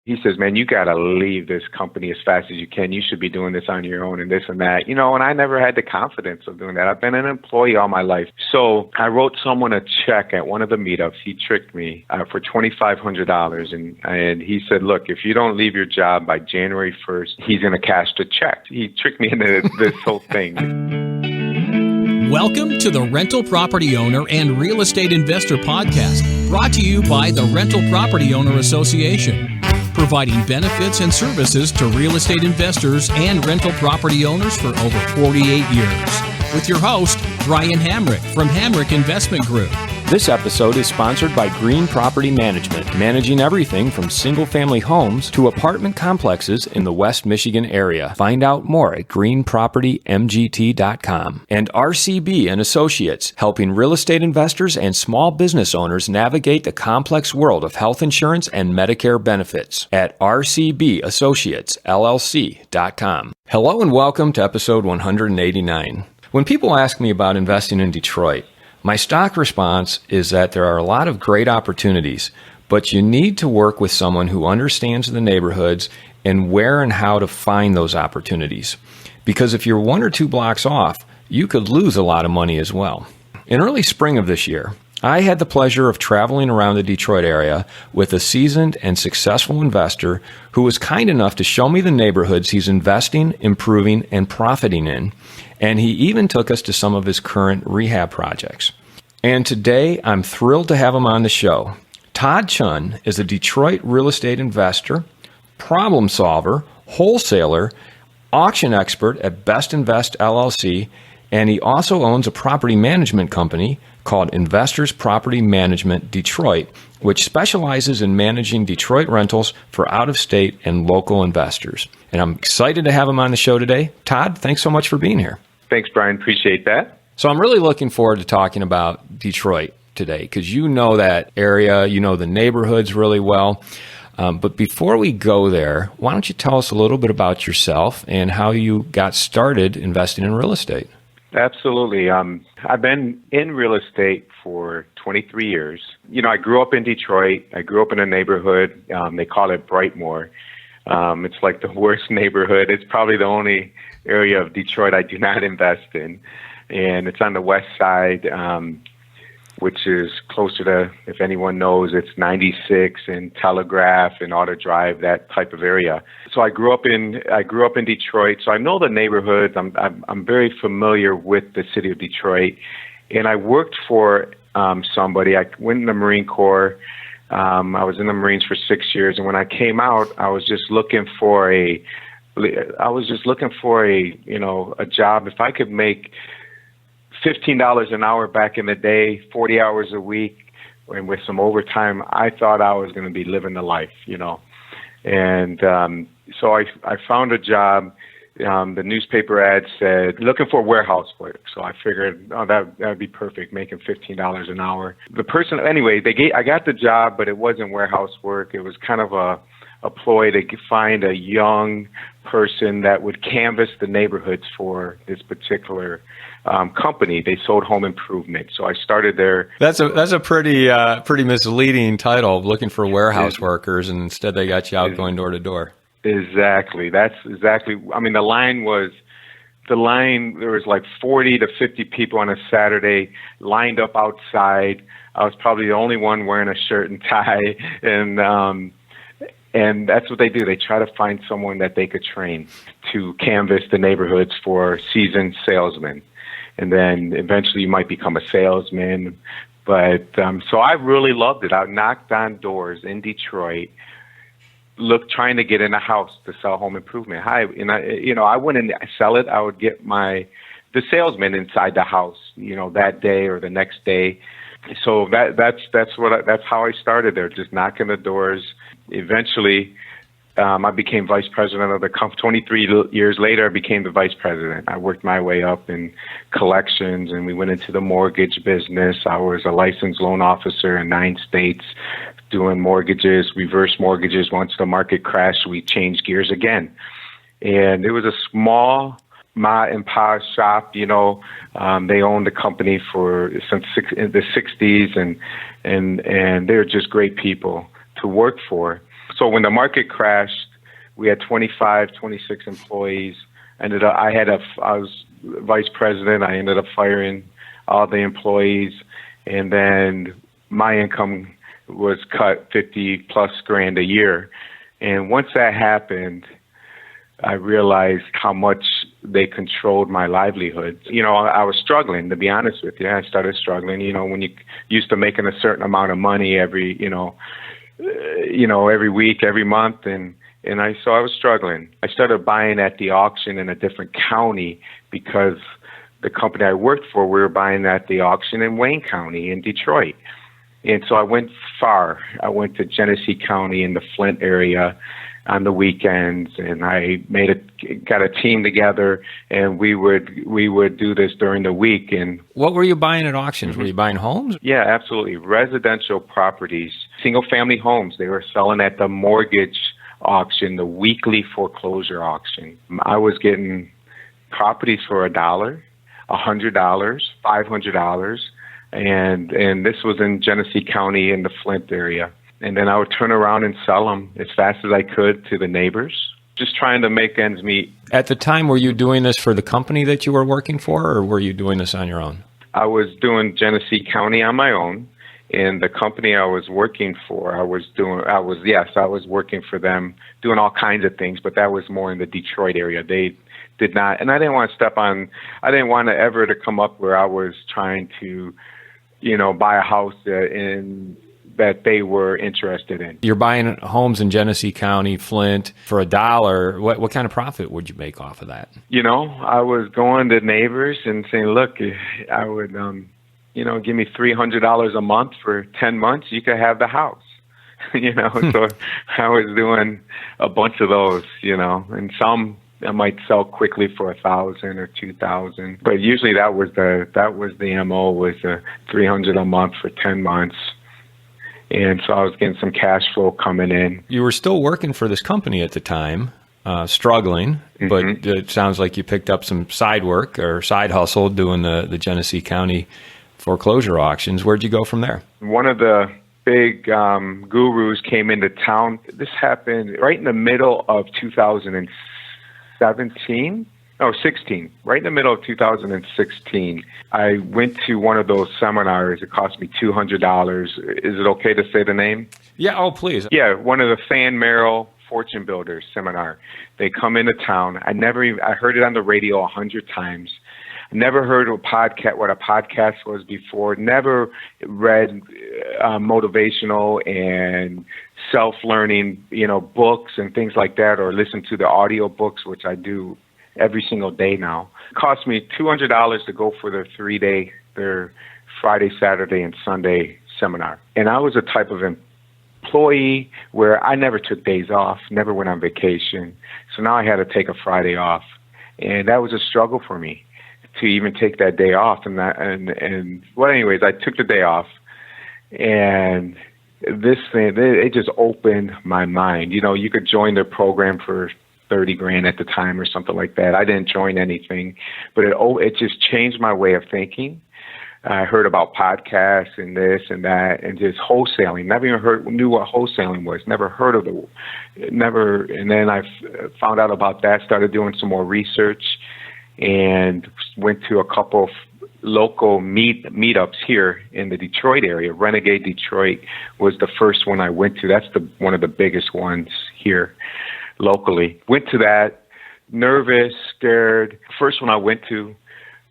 He says, man, you got to leave this company as fast as you can. You should be doing this on your own and this and that. And I never had the confidence of doing that. I've been an employee all my life. So I wrote someone a check at one of the meetups. He tricked me for $2,500. And he said, look, if you don't leave your job by January 1st, he's going to cash the check. He tricked me into this whole thing. Welcome to the Rental Property Owner and Real Estate Investor Podcast, brought to you by the Rental Property Owner Association, providing benefits and services to real estate investors and rental property owners for over 48 years. With your host, Brian Hamrick from Hamrick Investment Group. This episode is sponsored by Green Property Management, managing everything from single-family homes to apartment complexes in the West Michigan area. Find out more at greenpropertymgt.com. And RCB and Associates, helping real estate investors and small business owners navigate the complex world of health insurance and Medicare benefits at rcbassociatesllc.com. Hello and welcome to episode 189. When people ask me about investing in Detroit, my stock response is that there are a lot of great opportunities, but you need to work with someone who understands the neighborhoods and where and how to find those opportunities. Because if you're 1 or 2 blocks off, you could lose a lot of money as well. In early spring of this year, I had the pleasure of traveling around the Detroit area with a seasoned and successful investor who was kind enough to show me the neighborhoods he's investing, improving, and profiting in. And he even took us to some of his current rehab projects. And today, I'm thrilled to have him on the show. Todd Chunn is a Detroit real estate investor, problem solver, wholesaler, auction expert at Best Invest LLC, and he also owns a property management company called Investors Property Management Detroit, which specializes in managing Detroit rentals for out-of-state and local investors. And I'm excited to have him on the show today. Todd, thanks so much for being here. Thanks, Brian. Appreciate that. So I'm really looking forward to talking about Detroit today because you know that area, you know the neighborhoods really well. But before we go there, why don't you tell us a little bit about yourself and how you got started investing in real estate? Absolutely. I've been in real estate for 23 years. I grew up in Detroit. I grew up in a neighborhood. They call it Brightmoor. It's like the worst neighborhood. It's probably the only area of Detroit I do not invest in. And it's on the west side, which is closer to, if anyone knows, it's 96 and Telegraph and Auto Drive, that type of area. So I grew up in Detroit, so I know the neighborhoods. I'm very familiar with the city of Detroit. And I worked for somebody. I went in the Marine Corps. I was in the Marines for 6 years, and when I came out, I was just looking for a job. If I could make $15 an hour back in the day, 40 hours a week, and with some overtime, I thought I was going to be living the life, And so I found a job. The newspaper ad said, looking for warehouse work. So I figured, that would be perfect, making $15 an hour. I got the job, but it wasn't warehouse work. It was kind of a ploy to find a young person that would canvass the neighborhoods for this particular company. They sold home improvement. So I started there. That's a pretty misleading title, looking for warehouse workers, and instead they got you out going door to door. Exactly. That's exactly. I mean, the line, there was like 40 to 50 people on a Saturday lined up outside. I was probably the only one wearing a shirt and tie. And that's what they do. They try to find someone that they could train to canvass the neighborhoods for seasoned salesmen. And then eventually you might become a salesman. But so I really loved it. I knocked on doors in Detroit, trying to get in a house to sell home improvement. I wouldn't sell it. I would get the salesman inside the house, that day or the next day. So that's how I started there, just knocking the doors. Eventually, I became vice president of the company. 23 years later, I became the vice president. I worked my way up in collections, and we went into the mortgage business. I was a licensed loan officer in 9 states, doing mortgages, reverse mortgages. Once the market crashed, we changed gears again. And it was a small ma and pa shop, They owned the company since the 60s, and they're just great people to work for. So when the market crashed, we had 25, 26 employees. I was vice president. I ended up firing all the employees, and then my income was cut 50 plus grand a year. And once that happened, I realized how much they controlled my livelihood. I was struggling, to be honest with you. I started struggling, when you used to making a certain amount of money every week, every month. So I was struggling. I started buying at the auction in a different county because the company I worked for, we were buying at the auction in Wayne County in Detroit. And so I went far. I went to Genesee County in the Flint area on the weekends, and I got a team together, and we would do this during the week. And what were you buying at auctions? Were you buying homes? Yeah, absolutely. Residential properties, single-family homes. They were selling at the mortgage auction, the weekly foreclosure auction. I was getting properties for $1, $100, $500, and this was in Genesee County in the Flint area. And then I would turn around and sell them as fast as I could to the neighbors, just trying to make ends meet. At the time, were you doing this for the company that you were working for, or were you doing this on your own? I was doing Genesee County on my own, and the company I was working for, I was working for them, doing all kinds of things, but that was more in the Detroit area. They did not, and I didn't want to ever to come up where I was trying to, buy a house that they were interested in. You're buying homes in Genesee County, Flint, for $1. What kind of profit would you make off of that? I was going to neighbors and saying, look, I would, give me $300 a month for 10 months. You could have the house, So I was doing a bunch of those, and some I might sell quickly for $1,000 or $2,000. But usually that was the MO, was $300 a month for 10 months. And so I was getting some cash flow coming in. You were still working for this company at the time, struggling, but it sounds like you picked up some side work or side hustle doing the Genesee County foreclosure auctions. Where'd you go from there? One of the big gurus came into town. This happened right in the middle of 2016, right in the middle of 2016. I went to one of those seminars. It cost me $200. Is it okay to say the name? Yeah, oh, please. Yeah, one of the Fan Merrill Fortune Builders seminar. They come into town. I heard it on the radio 100 times. Never heard of what a podcast was before. Never read motivational and self-learning, books and things like that, or listened to the audio books, which I do every single day now. It cost me $200 to go for their 3-day, their Friday, Saturday, and Sunday seminar. And I was a type of employee where I never took days off, never went on vacation. So now I had to take a Friday off. And that was a struggle for me to even take that day off. Anyways, I took the day off, and this thing, it just opened my mind. You could join their program for $30,000 at the time or something like that. I didn't join anything, but it just changed my way of thinking. I heard about podcasts and this and that, and just wholesaling. Never even knew what wholesaling was. Never heard of it. Never. And then I found out about that. Started doing some more research, and went to a couple of local meetups here in the Detroit area. Renegade Detroit was the first one I went to. That's one of the biggest ones here locally. Went to that, nervous, scared. First one I went to,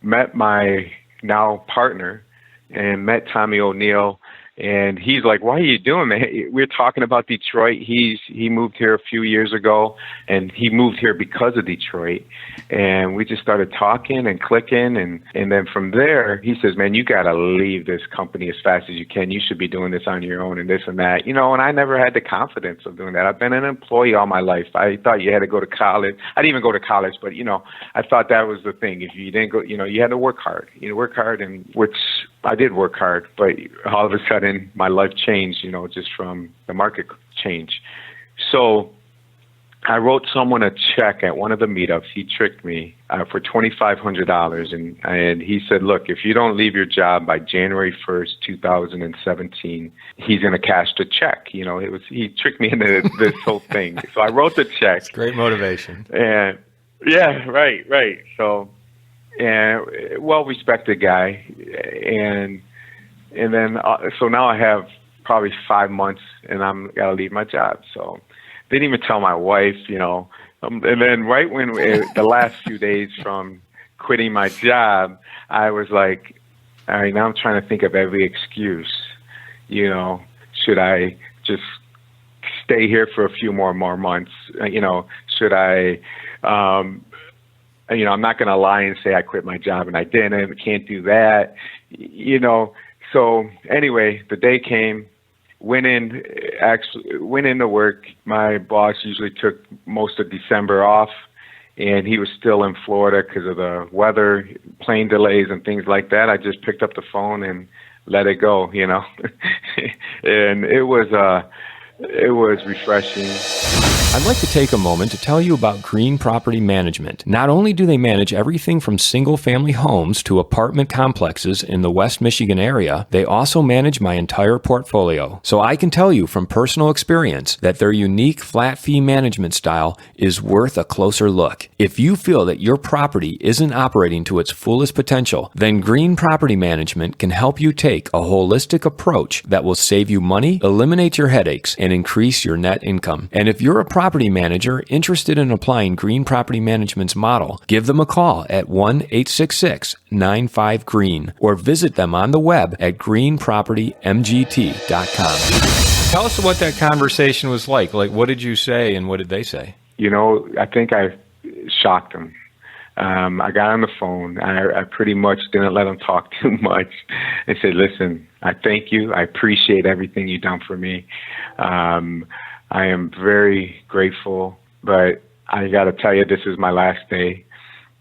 met my now partner, and met Tommy O'Neill. And he's like, "Why are you doing, man?" We're talking about Detroit. He moved here a few years ago, and he moved here because of Detroit. And we just started talking and clicking. And then from there, he says, "Man, you got to leave this company as fast as you can. You should be doing this on your own," and this and that. And I never had the confidence of doing that. I've been an employee all my life. I thought you had to go to college. I didn't even go to college, but, I thought that was the thing. If you didn't go, you had to work hard. Work hard, and which I did work hard, but all of a sudden my life changed, just from the market change. So I wrote someone a check at one of the meetups. He tricked me for $2,500, and he said, "Look, if you don't leave your job by January 1st, 2017, he's going to cash the check." He tricked me into this whole thing. So I wrote the check. It's great motivation. And yeah, right. So, and well-respected guy, and then so now I have probably 5 months, and I'm gotta leave my job. So. Didn't even tell my wife, and then right when the last few days from quitting my job, I was like, all right, now I'm trying to think of every excuse. Should I just stay here for a few more months? Should I, I'm not going to lie and say I quit my job and I didn't. I can't do that. So anyway, the day came. Went into work. My boss usually took most of December off, and he was still in Florida because of the weather, plane delays, and things like that. I just picked up the phone and let it go, and it was refreshing. I'd like to take a moment to tell you about Green Property Management. Not only do they manage everything from single-family homes to apartment complexes in the West Michigan area, they also manage my entire portfolio. So I can tell you from personal experience that their unique flat fee management style is worth a closer look. If you feel that your property isn't operating to its fullest potential, then Green Property Management can help you take a holistic approach that will save you money, eliminate your headaches, and increase your net income. And if you're a property manager interested in applying Green Property Management's model, give them a call at 1-866-95-GREEN or visit them on the web at greenpropertymgt.com. Tell us what that conversation was like. Like, what did you say and what did they say? I think I shocked them. I got on the phone. I pretty much didn't let them talk too much. I said, "Listen, I thank you. I appreciate everything you've done for me. I am very grateful, but I got to tell you, this is my last day.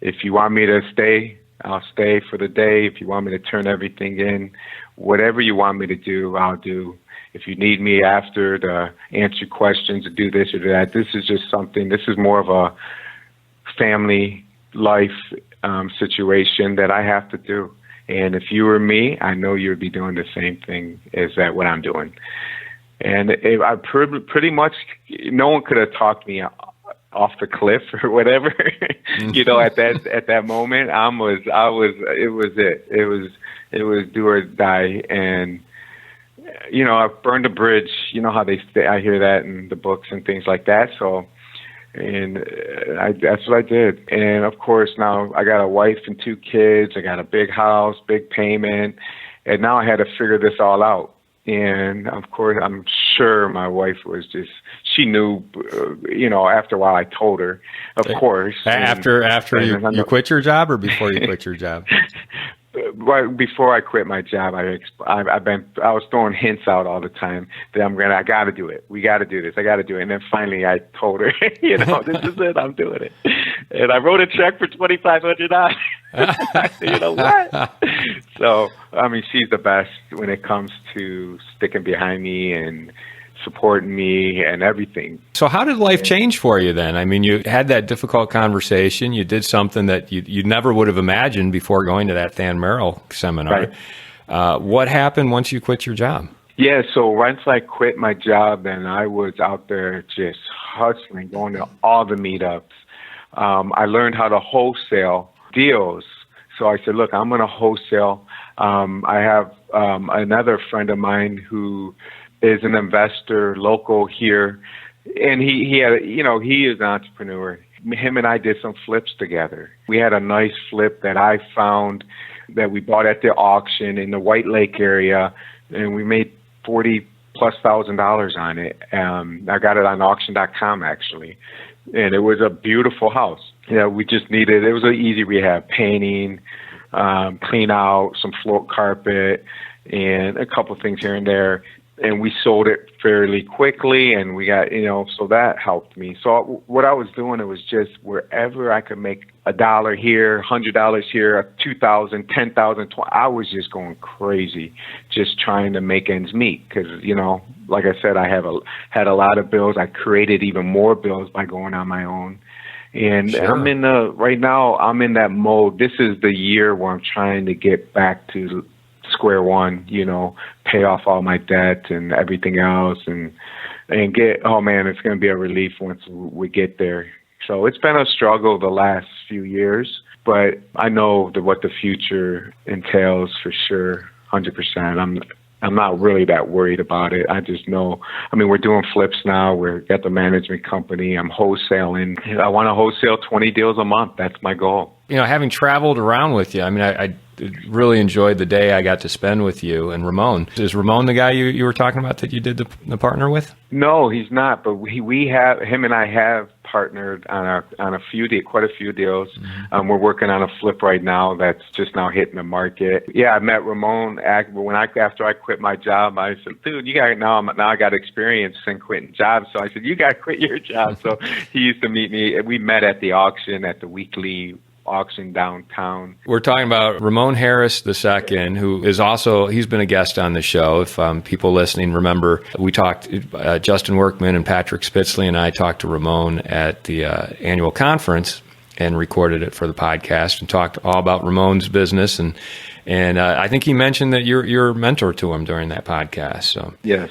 If you want me to stay, I'll stay for the day. If you want me to turn everything in, whatever you want me to do, I'll do. If you need me after to answer questions, to do this or that, this is just something, this is more of a family life situation that I have to do. And if you were me, I know you would be doing the same thing as what I'm doing." And I pretty much, no one could have talked me off the cliff or whatever. At that moment, it was do or die. And I burned a bridge. You know how they say, I hear that in the books and things like that. So, that's what I did. And of course, now I got a wife and 2 kids. I got a big house, big payment, and now I had to figure this all out. And of course, I'm sure my wife was she knew, after a while I told her, of course. After you quit your job or before you quit your job? Right before I quit my job, I was throwing hints out all the time that I got to do it. We got to do this. I got to do it. And then finally I told her, this is it. I'm doing it. And I wrote a check for $2,500. You know what? So, she's the best when it comes to sticking behind me and supporting me and everything. So how did life change for you then? You had that difficult conversation. You did something that you never would have imagined before going to that Than Merrill seminar. Right. What happened once you quit your job? Yeah, so once I quit my job, then I was out there just hustling, going to all the meetups. I learned how to wholesale deals. So I said, look, I'm going to wholesale. I have another friend of mine who is an investor local here, and he is an entrepreneur. Him and I did some flips together. We had a nice flip that I found that we bought at the auction in the White Lake area, and we made $40,000+ on it. I got it on auction.com actually, and it was a beautiful house. We just needed, it was an easy rehab, painting, clean out, some floor carpet, and a couple things here and there. and we sold it fairly quickly, and we got, so that helped me. So what I was doing, it was just wherever I could make $1 here, $100 here, 2,000, 10,000, I was just going crazy, just trying to make ends meet. Because, like I said, I had a lot of bills. I created even more bills by going on my own. And Sure. right now, I'm in that mode. This is the year where I'm trying to get back to square one, pay off all my debt and everything else, and oh man, it's going to be a relief once we get there. So it's been a struggle the last few years, but I know what the future entails for sure, 100%. I'm not really that worried about it. I just know, we're doing flips now. We're at the management company. I'm wholesaling. I want to wholesale 20 deals a month. That's my goal. Having traveled around with you, I really enjoyed the day I got to spend with you and Ramon. Is Ramon the guy you were talking about that you did the partner with? No, he's not. But him and I have partnered on quite a few deals. Mm-hmm. We're working on a flip right now that's just now hitting the market. Yeah, I met Ramon after I quit my job. I said, dude, now I got experience in quitting jobs. So I said, you got to quit your job. So he used to meet me. We met at the auction, at the weekly auction downtown. We're talking about Ramon Harris II, who is also, he's been a guest on the show. If people listening remember, we talked, Justin Workman and Patrick Spitzley and I talked to Ramon at the annual conference and recorded it for the podcast and talked all about Ramon's business. And I think he mentioned that you're a mentor to him during that podcast. So yes.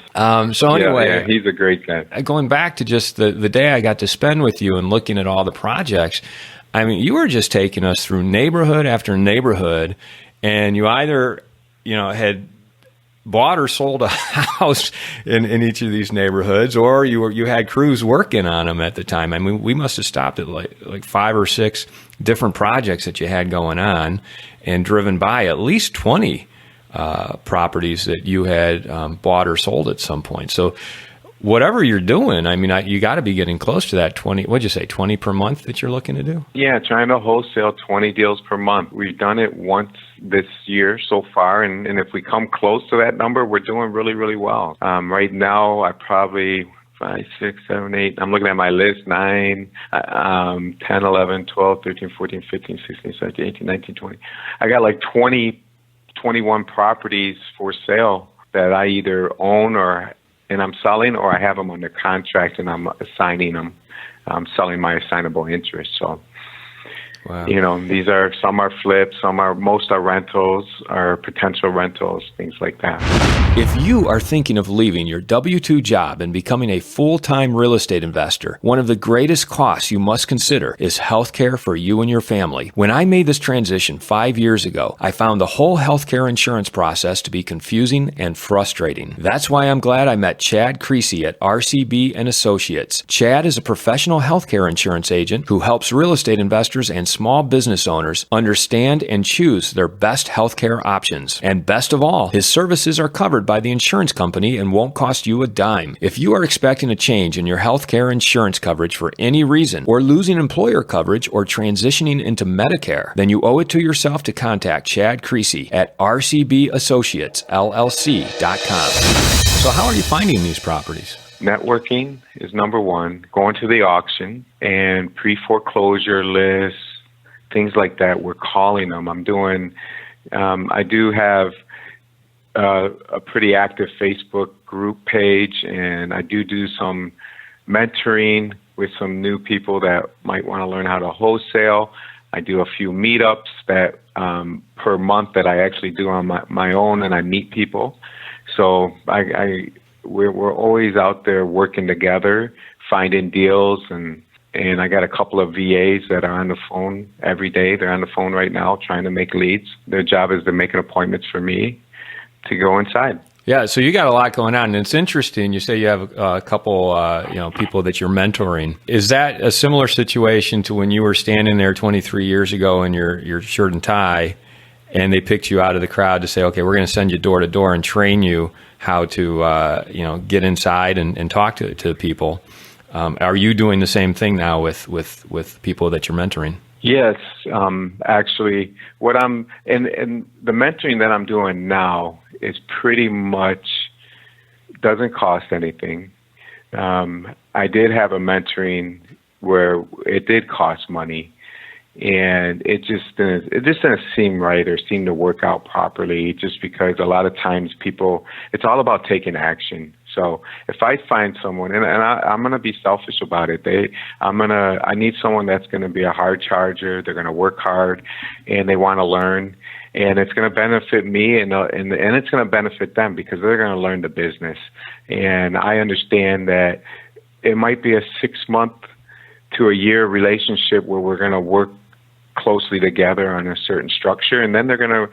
So anyway, yeah, he's a great guy. Going back to just the day I got to spend with you and looking at all the projects, you were just taking us through neighborhood after neighborhood, and you either, had bought or sold a house in each of these neighborhoods, or you had crews working on them at the time. We must have stopped at like 5 or 6 different projects that you had going on, and driven by at least 20 properties that you had bought or sold at some point. So whatever you're doing, you got to be getting close to that 20, what'd you say, 20 per month that you're looking to do? Yeah, trying to wholesale 20 deals per month. We've done it once this year so far, and if we come close to that number, we're doing really, really well. Right now, I probably 5, 6, 7, 8. I'm looking at my list, 9, 10, 11, 12, 13, 14, 15, 16, 17, 18, 19, 20. I got like 20, 21 properties for sale that I either own and I'm selling, or I have them under contract and I'm assigning them. I'm selling my assignable interest. So, wow. Some are flips, most are rentals or potential rentals, things like that. If you are thinking of leaving your W-2 job and becoming a full-time real estate investor, one of the greatest costs you must consider is healthcare for you and your family. When I made this transition 5 years ago, I found the whole healthcare insurance process to be confusing and frustrating. That's why I'm glad I met Chad Creasy at RCB and Associates. Chad is a professional healthcare insurance agent who helps real estate investors and small business owners understand and choose their best healthcare options. And best of all, his services are covered by the insurance company and won't cost you a dime. If you are expecting a change in your healthcare insurance coverage for any reason, or losing employer coverage or transitioning into Medicare, then you owe it to yourself to contact Chad Creasy at rcbassociatesllc.com. So how are you finding these properties? Networking is number one, going to the auction and pre-foreclosure lists, things like that. We're calling them. I do have a pretty active Facebook group page, and I do some mentoring with some new people that might want to learn how to wholesale. I do a few meetups that per month that I actually do on my own, and I meet people. So we're always out there working together, finding deals, and I got a couple of VAs that are on the phone every day. They're on the phone right now trying to make leads. Their job is to make appointments for me to go inside. Yeah, so you got a lot going on, and it's interesting. You say you have a couple, people that you're mentoring. Is that a similar situation to when you were standing there 23 years ago in your shirt and tie, and they picked you out of the crowd to say, okay, we're going to send you door to door and train you how to, get inside and talk to people? Are you doing the same thing now with people that you're mentoring? Yes, actually, and the mentoring that I'm doing now is pretty much doesn't cost anything. I did have a mentoring where it did cost money, and it just didn't seem right or seem to work out properly, just because a lot of times it's all about taking action. So if I find someone, and I'm going to be selfish about it, I need someone that's going to be a hard charger. They're going to work hard, and they want to learn, and it's going to benefit me, and it's going to benefit them, because they're going to learn the business. And I understand that it might be a 6-month to a year relationship where we're going to work closely together on a certain structure, and then I'm going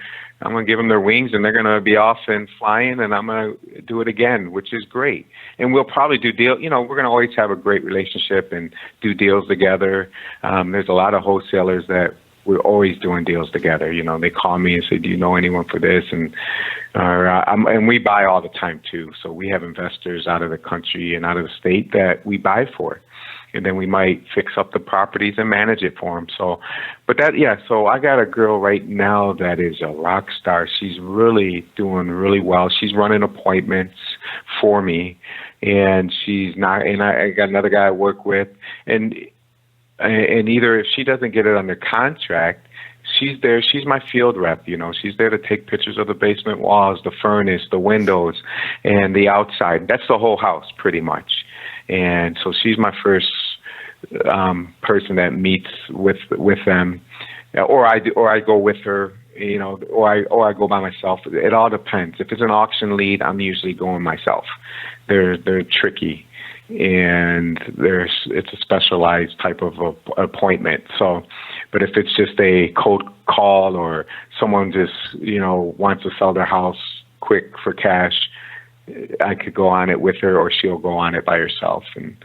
to give them their wings, and they're going to be off and flying, and I'm going to do it again, which is great. And we'll probably do deals. We're going to always have a great relationship and do deals together. There's a lot of wholesalers that we're always doing deals together. They call me and say, "Do you know anyone for this?" And we buy all the time too. So we have investors out of the country and out of the state that we buy for. And then we might fix up the properties and manage it for them. So I got a girl right now that is a rock star. She's really doing really well. She's running appointments for me, and I got another guy I work with, and either if she doesn't get it under contract, she's there. She's my field rep. She's there to take pictures of the basement walls, the furnace, the windows, and the outside. That's the whole house pretty much. And so she's my first person that meets with them, or I go with her, or I go by myself. It all depends. If it's an auction lead, I'm usually going myself. They're tricky, and it's a specialized type of appointment. So, but if it's just a cold call, or someone just wants to sell their house quick for cash, I could go on it with her, or she'll go on it by herself. And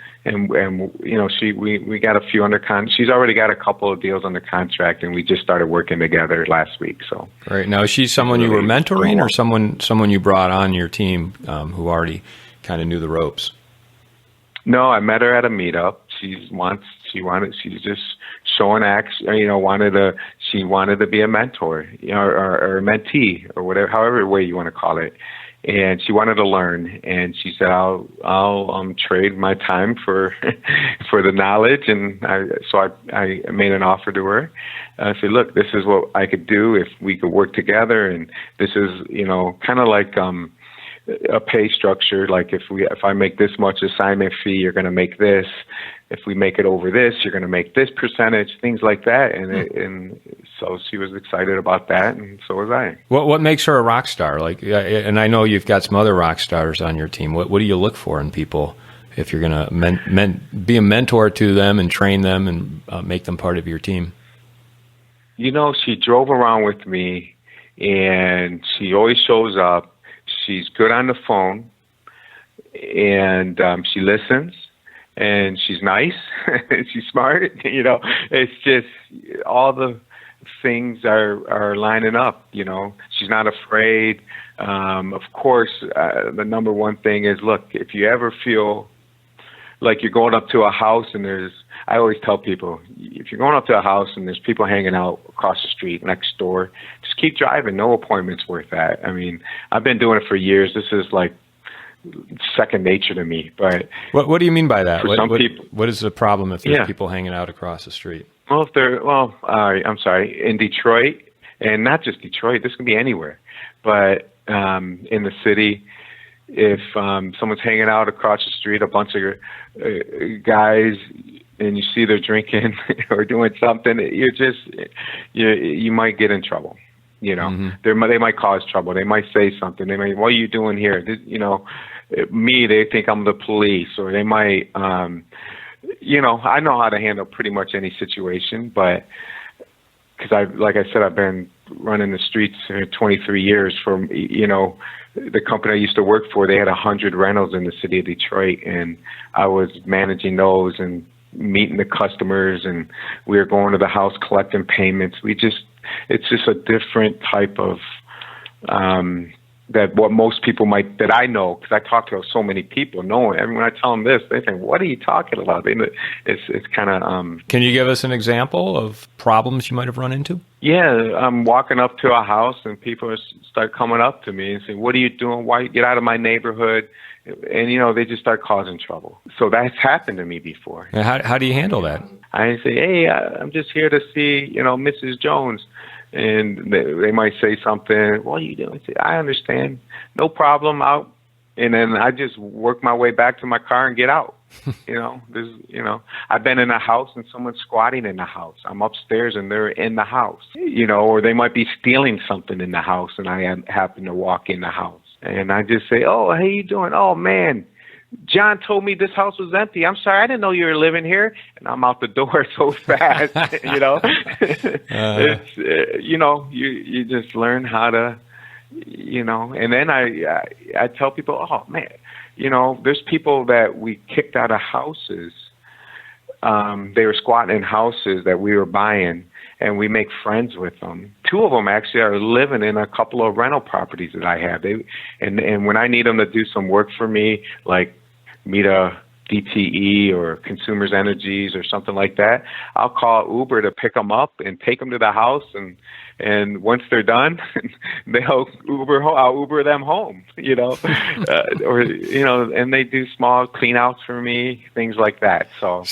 we got a few under contract. She's already got a couple of deals under contract, and we just started working together last week. So, right now, is she someone you were mentoring, or someone you brought on your team who already kind of knew the ropes? No, I met her at a meetup. She's just showing action. She wanted to be a mentor, or a mentee, or whatever, however way you want to call it. And she wanted to learn, and she said, "I'll trade my time for for the knowledge." And I made an offer to her. I said, "Look, this is what I could do if we could work together, and this is kind of like a pay structure. Like if I make this much assignment fee, you're going to make this. If we make it over this, you're going to make this percentage, things like that." And so she was excited about that, and so was I. What makes her a rock star? And I know you've got some other rock stars on your team. What do you look for in people if you're going to be a mentor to them and train them and make them part of your team? She drove around with me, and she always shows up. She's good on the phone, and she listens. And she's nice, she's smart, it's just all the things are lining up, she's not afraid. Of course, the number one thing is, look, if you ever feel like you're going up to a house and I always tell people, if you're going up to a house and there's people hanging out across the street next door, just keep driving. No appointment's worth that. I mean, I've been doing it for years. This is like second nature to me. But what do you mean by that? For some people, what is the problem if there's people hanging out across the street? Well, I'm sorry, in Detroit, and not just Detroit, this can be anywhere, but in the city, if someone's hanging out across the street, a bunch of guys, and you see they're drinking or doing something, you might get in trouble. They might cause trouble. They might say something. They might, "What are you doing here?" They think I'm the police, or they might, I know how to handle pretty much any situation, but because like I said, I've been running the streets for 23 years from, the company I used to work for. They had 100 rentals in the city of Detroit, and I was managing those and meeting the customers, and we were going to the house collecting payments. It's just a different type of that what most people might, that I know, because I talk to so many people, knowing, and when I tell them this, they think, what are you talking about? It's kind of... Can you give us an example of problems you might have run into? Yeah, I'm walking up to a house and people start coming up to me and saying, what are you doing? Why get out of my neighborhood? And, they just start causing trouble. So that's happened to me before. And how do you handle that? I say, hey, I'm just here to see, Mrs. Jones. And they might say something, what are you doing? I say, I understand. No problem. And then I just work my way back to my car and get out. I've been in a house and someone's squatting in the house. I'm upstairs and they're in the house, or they might be stealing something in the house and I happen to walk in the house. And I just say, oh, how you doing? Oh, man, John told me this house was empty. I'm sorry, I didn't know you were living here. And I'm out the door so fast, It's, you just learn how to, and then I tell people, oh, man, there's people that we kicked out of houses. They were squatting in houses that we were buying, and we make friends with them. 2 of them actually are living in a couple of rental properties that I have. And when I need them to do some work for me, like meet a DTE or Consumers Energies or something like that, I'll call Uber to pick them up and take them to the house, and once they're done, I'll Uber them home, and they do small clean outs for me, things like that. So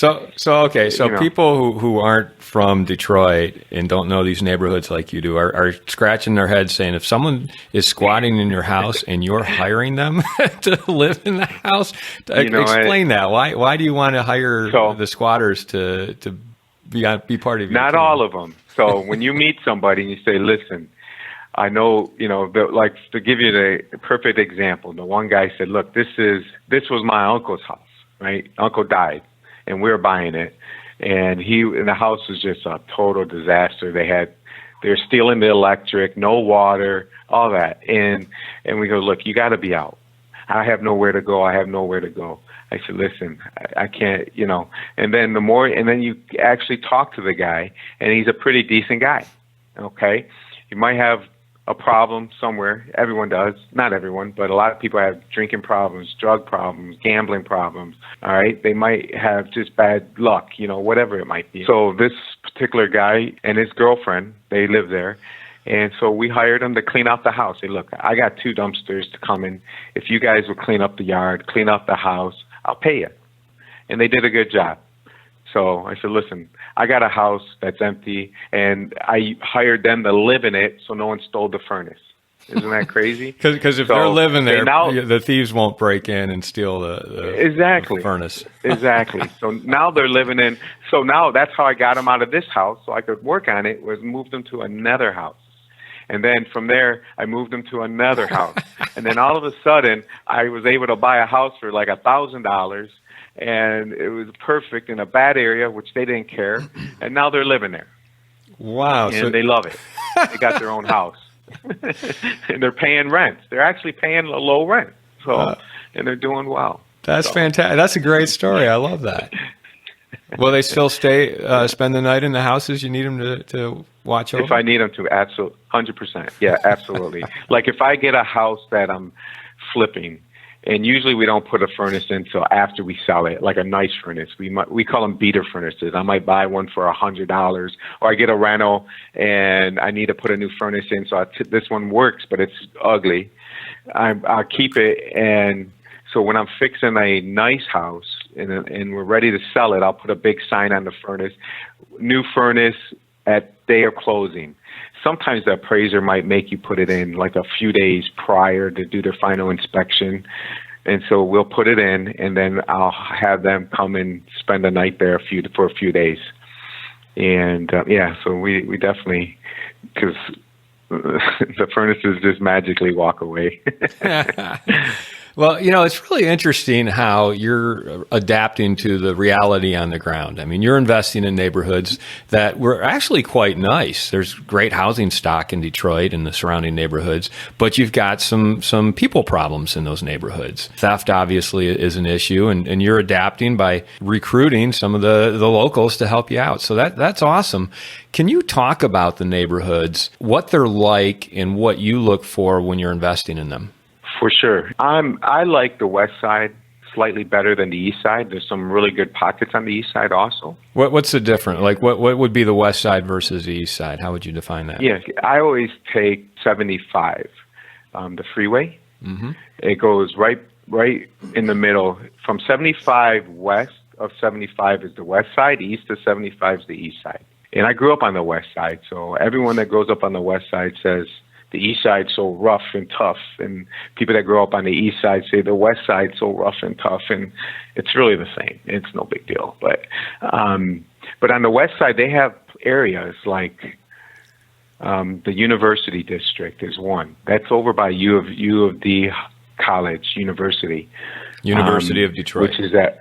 people who aren't from Detroit and don't know these neighborhoods like you do are scratching their heads saying, if someone is squatting in your house and you're hiring them to live in the house, explain that. Why do you want to hire the squatters to be part of your Not team? all of them. So when you meet somebody and you say, listen, I know, like to give you the perfect example, the one guy said, look, this was my uncle's house, right? Uncle died and we were buying it. And the house was just a total disaster. They were stealing the electric, no water, all that. And we go, look, you got to be out. I have nowhere to go. I said, listen, I can't, and then you actually talk to the guy, and he's a pretty decent guy, okay? You might have a problem somewhere. Everyone does. Not everyone, but a lot of people have drinking problems, drug problems, gambling problems, all right? They might have just bad luck, whatever it might be. So this particular guy and his girlfriend, they live there. And so we hired them to clean out the house. Hey, look, I got 2 dumpsters to come in. If you guys will clean up the yard, clean up the house, I'll pay you. And they did a good job. So I said, listen, I got a house that's empty, and I hired them to live in it so no one stole the furnace. Isn't that crazy? Because if they're living there, the thieves won't break in and steal the furnace. Exactly. So now they're living in. So now that's how I got them out of this house so I could work on it, was move them to another house. And then from there, I moved them to another house. And then all of a sudden, I was able to buy a house for like $1,000. And it was perfect in a bad area, which they didn't care. And now they're living there. Wow. And they love it. They got their own house. And they're paying rent. They're actually paying a low rent. And they're doing well. That's fantastic. That's a great story. I love that. Will they still spend the night in the houses you need them to watch over? If I need them to, absolutely, 100%. Yeah, absolutely. Like if I get a house that I'm flipping, and usually we don't put a furnace in until after we sell it, like a nice furnace. We call them beater furnaces. I might buy one for $100, or I get a rental and I need to put a new furnace in. So this one works, but it's ugly. I'll keep it, and so when I'm fixing a nice house and we're ready to sell it, I'll put a big sign on the furnace, new furnace at day of closing. Sometimes the appraiser might make you put it in like a few days prior to do their final inspection. And so we'll put it in, and then I'll have them come and spend the night there for a few days. And so we definitely, because the furnaces just magically walk away. Well, it's really interesting how you're adapting to the reality on the ground. I mean, you're investing in neighborhoods that were actually quite nice. There's great housing stock in Detroit and the surrounding neighborhoods, but you've got some people problems in those neighborhoods. Theft obviously is an issue, and you're adapting by recruiting some of the locals to help you out. So that's awesome. Can you talk about the neighborhoods, what they're like, and what you look for when you're investing in them? For sure. I like the west side slightly better than the east side. There's some really good pockets on the east side also. What's the difference? Like what would be the west side versus the east side? How would you define that? Yeah, I always take 75, the freeway. Mm-hmm. It goes right in the middle. From 75 west of 75 is the west side. East of 75 is the east side. And I grew up on the west side, so everyone that grows up on the west side says the east side's so rough and tough, and people that grow up on the east side say the west side's so rough and tough, and it's really the same. It's no big deal. But on the west side, they have areas like the University District is one. That's over by U of D College, University of Detroit. Which is at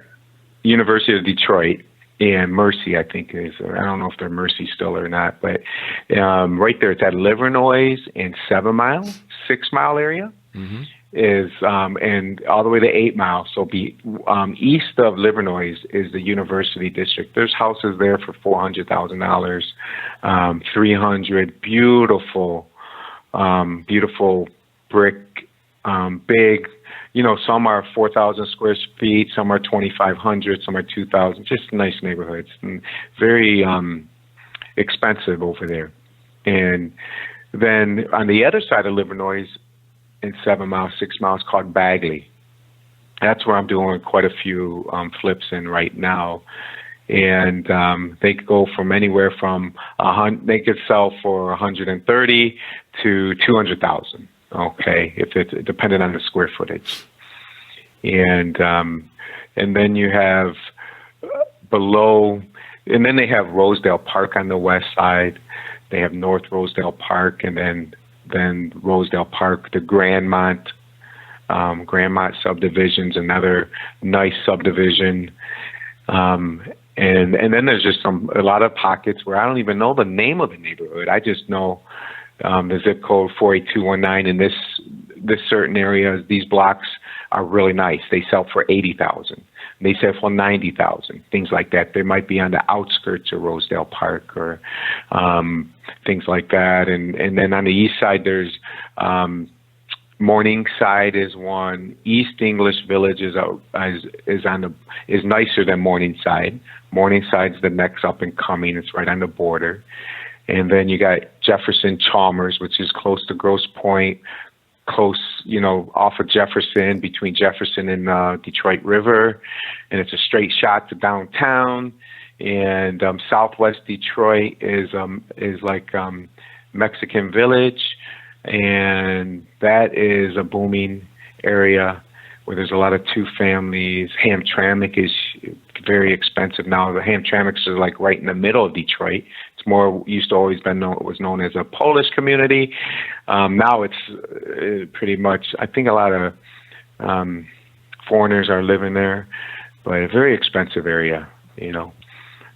University of Detroit. And Mercy, I think is, or I don't know if they're Mercy still or not, but right there, it's at Livernois and 7 Mile, 6 Mile area Mm-hmm. is, and all the way to 8 Mile. So east of Livernois is the University District. There's houses there for $400,000, 300, beautiful brick, big. Some are 4,000 square feet, some are 2,500, some are 2,000. Just nice neighborhoods, and very expensive over there. And then on the other side of Livernois, in 7 Mile, 6 Mile, is called Bagley. That's where I'm doing quite a few flips in right now. And they could go from anywhere from they could sell for 130 to 200,000. Okay, if it's dependent on the square footage, and then you have below, and then they have Rosedale Park on the west side. They have North Rosedale Park, and then Rosedale Park, the Grandmont subdivision's another nice subdivision, and then there's just a lot of pockets where I don't even know the name of the neighborhood. I just know the zip code 48219 in this certain area. These blocks are really nice. They sell for 80,000. They sell for 90,000. Things like that. They might be on the outskirts of Rosedale Park or things like that. And then on the east side, there's Morningside is one. East English Village is nicer than Morningside. Morningside's the next up and coming. It's right on the border. And then you got Jefferson Chalmers, which is close to Grosse Pointe, off of Jefferson, between Jefferson and Detroit River. And it's a straight shot to downtown. And Southwest Detroit is like Mexican Village. And that is a booming area where there's a lot of two families. Hamtramck is very expensive now. The Hamtramck is like right in the middle of Detroit. It's used to always was known as a Polish community. Now it's pretty much, I think a lot of foreigners are living there, but a very expensive area, They're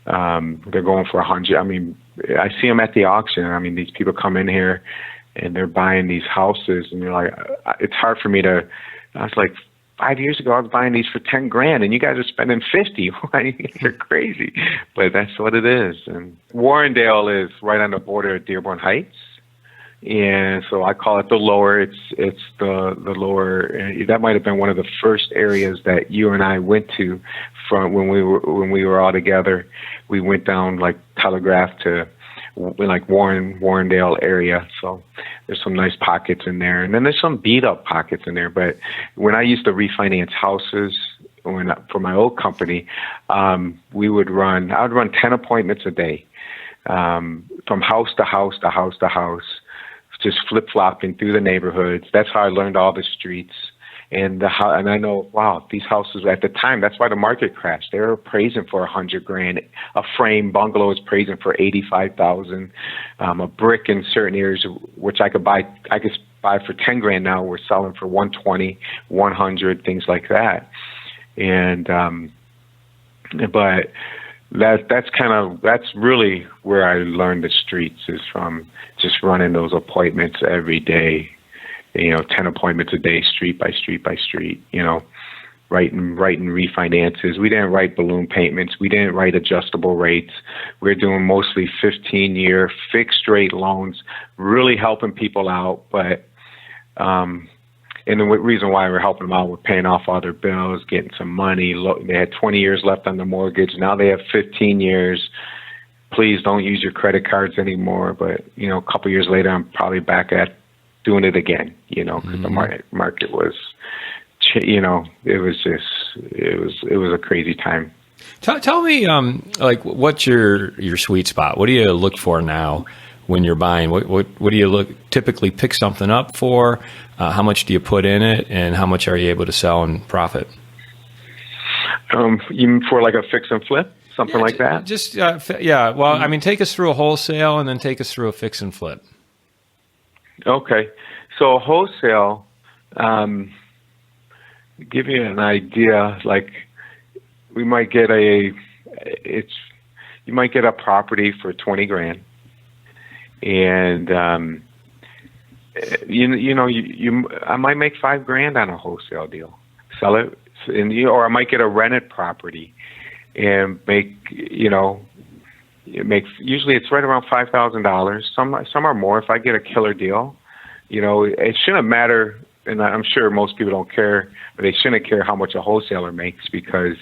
going for 100. I mean, I see them at the auction. I mean, these people come in here and they're buying these houses, and you're like, it's hard for me to, I was like, 5 years ago, I was buying these for $10,000, and you guys are spending $50,000. You're crazy, but that's what it is. And Warrendale is right on the border of Dearborn Heights, and so I call it the lower. It's the lower. That might have been one of the first areas that you and I went to from when we were all together. We went down like Telegraph to like Warrendale area. So there's some nice pockets in there. And then there's some beat up pockets in there. But when I used to refinance houses for my old company, I would run 10 appointments a day, from house to house to house to house, just flip flopping through the neighborhoods. That's how I learned all the streets. And I know, wow, these houses at the time, that's why the market crashed. They were appraising for $100,000. A frame bungalow is appraising for $85,000. A brick in certain areas, which I could buy for 10 grand now, we're selling for 120, 100, things like that. And, but that's really where I learned the streets, is from just running those appointments every day, 10 appointments a day, street by street by street, writing refinances. We didn't write balloon payments. We didn't write adjustable rates. We're doing mostly 15-year fixed rate loans, really helping people out. But, and the reason why we're helping them out, we're paying off all their bills, getting some money. They had 20 years left on the mortgage. Now they have 15 years. Please don't use your credit cards anymore. But, a couple years later, I'm probably back at doing it again, because the market was, it was a crazy time. Tell me, what's your sweet spot? What do you look for now when you're buying? What do you typically pick something up for? How much do you put in it, and how much are you able to sell and profit? Even for like a fix and flip, something like that? Just, Well, take us through a wholesale and then take us through a fix and flip. Okay. So wholesale, give you an idea, we might get you might get a property for 20 grand. And, I might make $5,000 on a wholesale deal, sell it, or I might get a rented property and make, usually it's right around $5,000. Some are more. If I get a killer deal, it shouldn't matter. And I'm sure most people don't care, but they shouldn't care how much a wholesaler makes, because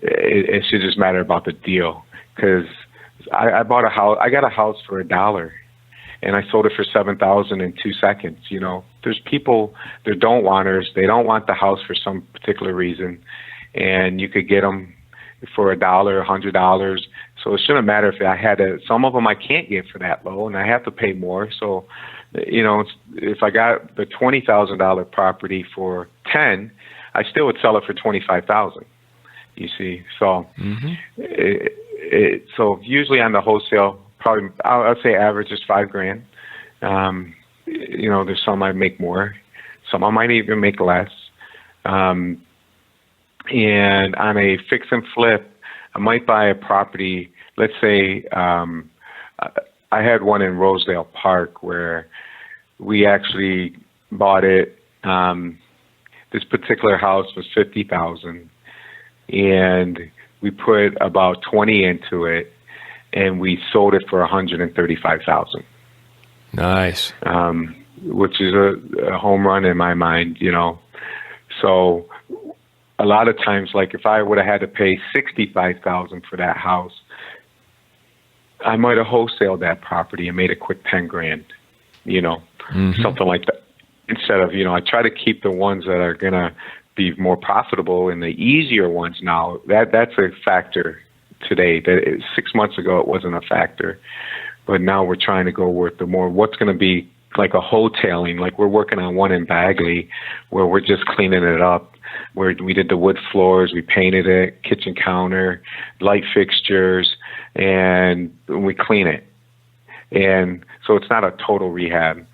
it should just matter about the deal. Because I bought a house, I got a house for $1, and I sold it for $7,000 in 2 seconds. There's people, they're don't wanters. They don't want the house for some particular reason, and you could get them for $1, $100. So it shouldn't matter if I had some of them I can't get for that low, and I have to pay more. So, if I got the $20,000 property for 10, I still would sell it for $25,000. You see, so so usually on the wholesale, probably I'd say average is $5,000. There's some I make more, some I might even make less. And on a fix and flip, I might buy a property. Let's say I had one in Rosedale Park where we actually bought it. This particular house was $50,000, and we put about 20 into it, and we sold it for $135,000. Nice. Which is a home run in my mind, So a lot of times, like if I would have had to pay $65,000 for that house, I might have wholesaled that property and made a quick $10,000, something like that. Instead of, I try to keep the ones that are going to be more profitable, and the easier ones now, that's a factor today. 6 months ago, it wasn't a factor. But now we're trying to go with the more, what's going to be like a wholetailing. Like we're working on one in Bagley where we're just cleaning it up, where we did the wood floors, we painted it, kitchen counter, light fixtures, and we clean it. And so it's not a total rehab,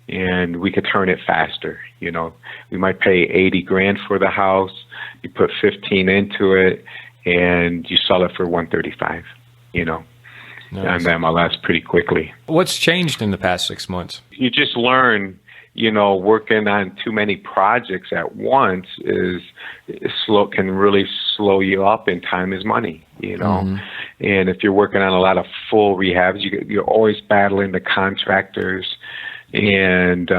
and we could turn it faster. We might pay $80,000 for the house, you put 15 into it, and you sell it for $135,000, Nice. And then MLS pretty quickly. What's changed in the past 6 months? You just learn, working on too many projects at once can really slow you up, and time is money, And if you're working on a lot of full rehabs, you're always battling the contractors, and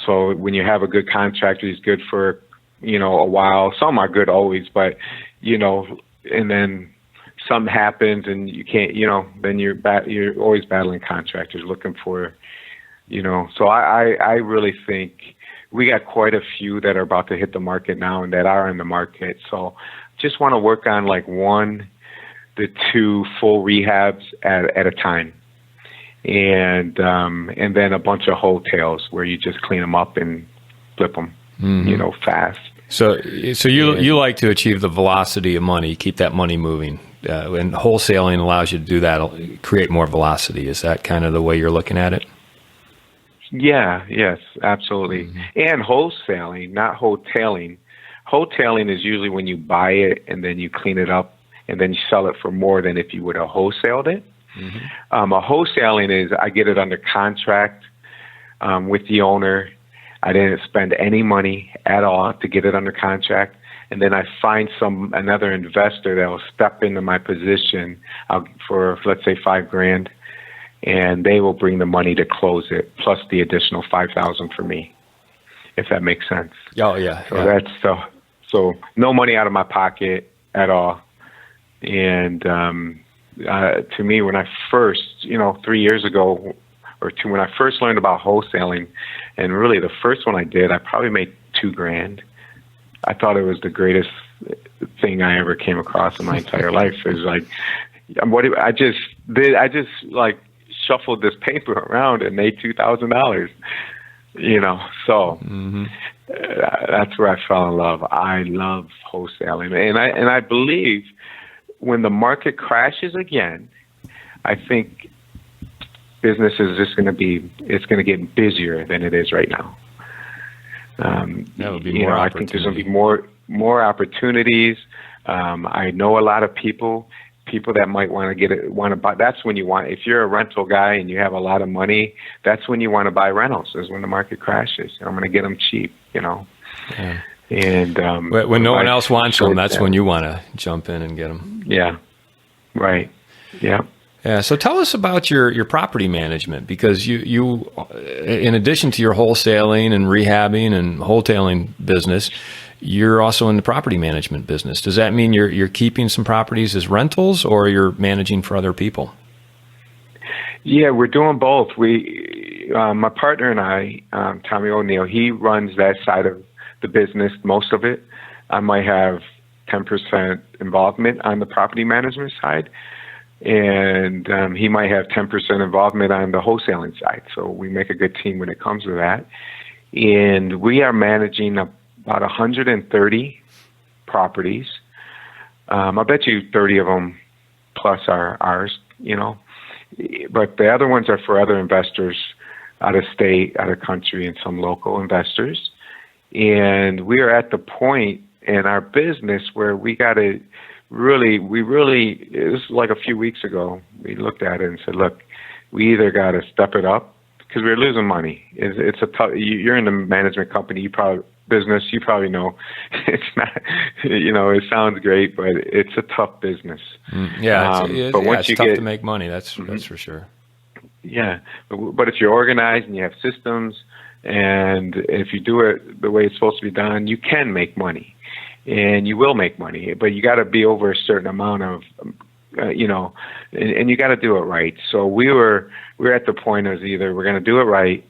so when you have a good contractor, he's good for a while. Some are good always, but and then something happens and you can't, then you're always battling contractors looking for, so I really think we got quite a few that are about to hit the market now and that are in the market. So just want to work on like 1 to 2 full rehabs at a time. And then a bunch of wholesales where you just clean them up and flip them, fast. So you like to achieve the velocity of money, keep that money moving. And wholesaling allows you to do that, create more velocity. Is that kind of the way you're looking at it? Yes, absolutely. And wholesaling, not wholetailing. Wholetailing is usually when you buy it and then you clean it up and then you sell it for more than if you would have wholesaled it. A wholesaling is I get it under contract with the owner. I didn't spend any money at all to get it under contract. And then I find another investor that will step into my position for, let's say, $5,000, and they will bring the money to close it, plus the additional $5,000 for me, if that makes sense. Oh, yeah. So so no money out of my pocket at all. And to me, when I first, 3 years ago or two, when I first learned about wholesaling, and really the first one I did, I probably made $2,000. I thought it was the greatest thing I ever came across in my entire life. It was like, I just like shuffled this paper around and made $2,000. So that's where I fell in love. I love wholesaling, and I believe when the market crashes again, I think business is just going to get busier than it is right now. That would be more I think there's going to be more opportunities. I know a lot of people that might want to buy. That's when you want, if you're a rental guy and you have a lot of money, that's when you want to buy rentals, is when the market crashes. I'm going to get them cheap, Yeah. And when no one else wants them, that's when you want to jump in and get them. Yeah. Right. Yeah. Yeah. So tell us about your property management, because you in addition to your wholesaling and rehabbing and wholetailing business, you're also in the property management business. Does that mean you're keeping some properties as rentals, or you're managing for other people? Yeah, we're doing both. My partner and I, Tommy O'Neill, he runs that side of the business, most of it. I might have 10% involvement on the property management side, and he might have 10% involvement on the wholesaling side. So we make a good team when it comes to that. And we are managing about 130 properties. I bet you 30 of them plus are ours, But the other ones are for other investors out of state, out of country, and some local investors. And we are at the point in our business where we got to really, it was like a few weeks ago, we looked at it and said, look, we either got to step it up, because we're losing money. It's a tough, you're in the management company, you probably know it's not, it sounds great, but it's a tough business. But once it's tough to make money, that's for sure. Yeah. But if you're organized and you have systems, and if you do it the way it's supposed to be done, you can make money, and you will make money, but you got to be over a certain amount of, and you got to do it right. So we're at the point of either we're going to do it right,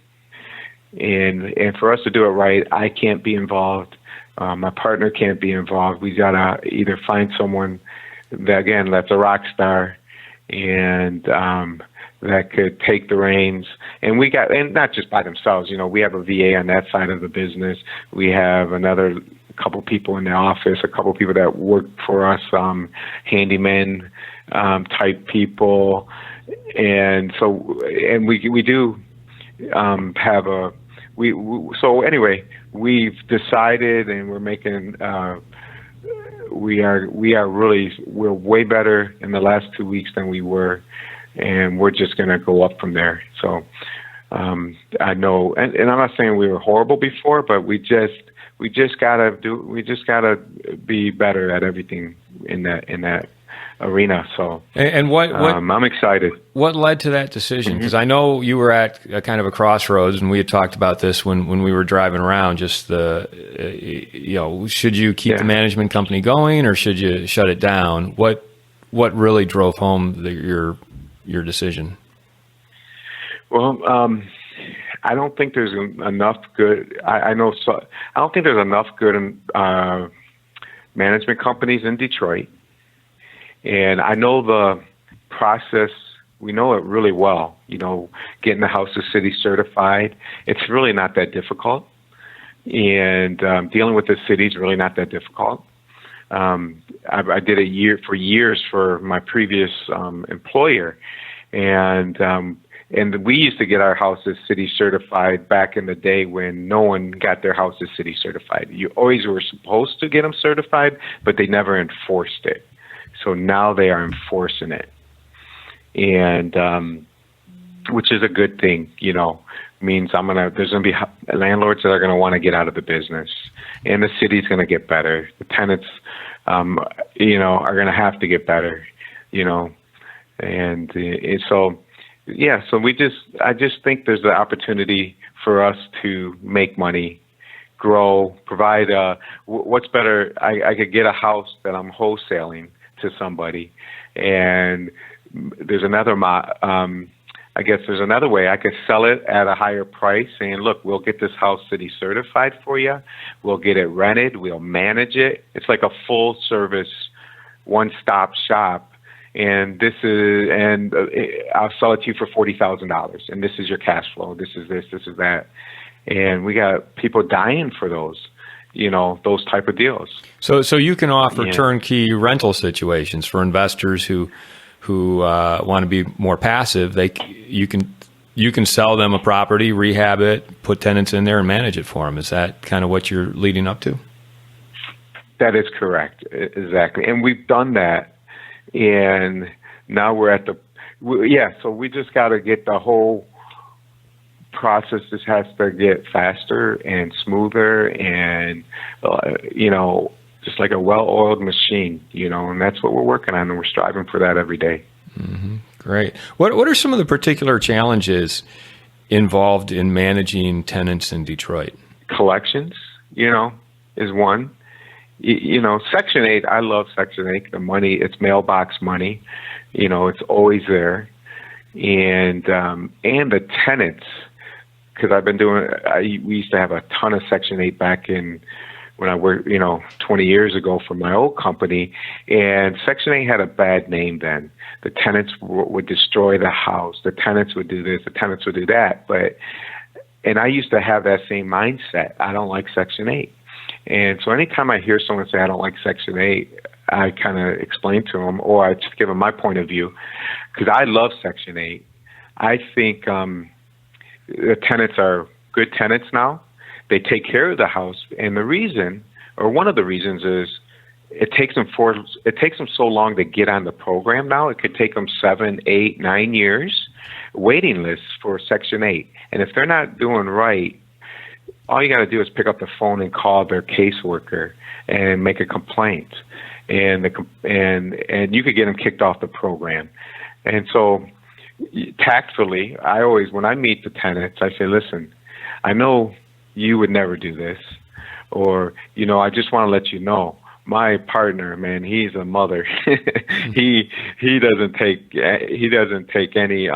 and for us to do it right, I can't be involved. My partner can't be involved. We got to either find someone that's a rock star, and that could take the reins. And not just by themselves, we have a VA on that side of the business. We have another couple people in the office, a couple people that work for us, handyman type people. And so, and we do have so anyway, we've decided, and we're making, we're way better in the last 2 weeks than we were, and we're just going to go up from there. So I know, and I'm not saying we were horrible before, but we just gotta be better at everything in that arena. So and what I'm excited. What led to that decision? Because I know you were at a kind of a crossroads, and we had talked about this when we were driving around. Just should you keep the management company going, or should you shut it down? What really drove home your decision? Well, I don't think there's enough good. I don't think there's enough good management companies in Detroit, and I know the process. We know it really well. Getting the House of City certified, it's really not that difficult, and dealing with the city is really not that difficult. I did it for years for my previous employer, and And we used to get our houses city certified back in the day when no one got their houses city certified. You always were supposed to get them certified, but they never enforced it. So now they are enforcing it, and which is a good thing. Means there's gonna be landlords that are gonna want to get out of the business, and the city's gonna get better. The tenants, are gonna have to get better. And so. Yeah, so I just think there's an opportunity for us to make money, grow, provide. What's better? I could get a house that I'm wholesaling to somebody, and there's another. I guess there's another way. I could sell it at a higher price, saying, "Look, we'll get this house city certified for you. We'll get it rented. We'll manage it. It's like a full service, one-stop shop." And I'll sell it to you for $40,000, and this is your cash flow. This is this is that, and we got people dying for those, those type of deals. So you can offer turnkey rental situations for investors who want to be more passive. You can sell them a property, rehab it, put tenants in there, and manage it for them. Is that kind of what you're leading up to? That is correct, exactly, and we've done that. And now we're at so we just got to get the whole process. This has to get faster and smoother and, just like a well-oiled machine, and that's what we're working on, and we're striving for that every day. Mm-hmm. Great. What are some of the particular challenges involved in managing tenants in Detroit? Collections, is one. Section 8, I love Section 8. The money, it's mailbox money. It's always there. And the tenants, because I've been we used to have a ton of Section 8 back in when I worked, 20 years ago for my old company. And Section 8 had a bad name then. The tenants would destroy the house. The tenants would do this. The tenants would do that. And I used to have that same mindset. I don't like Section 8. And so anytime I hear someone say, I don't like Section 8, I kind of explain to them, or I just give them my point of view, because I love Section 8. I think the tenants are good tenants now. They take care of the house. And the reason, or one of the reasons, is it takes them so long to get on the program now. It could take them 7, 8, 9 years waiting lists for Section 8. And if they're not doing right, all you got to do is pick up the phone and call their caseworker and make a complaint, and you could get them kicked off the program. And so, tactfully, when I meet the tenants, I say, "Listen, I know you would never do this, or I just want to let you know, my partner, man, he's a mother. he doesn't take any."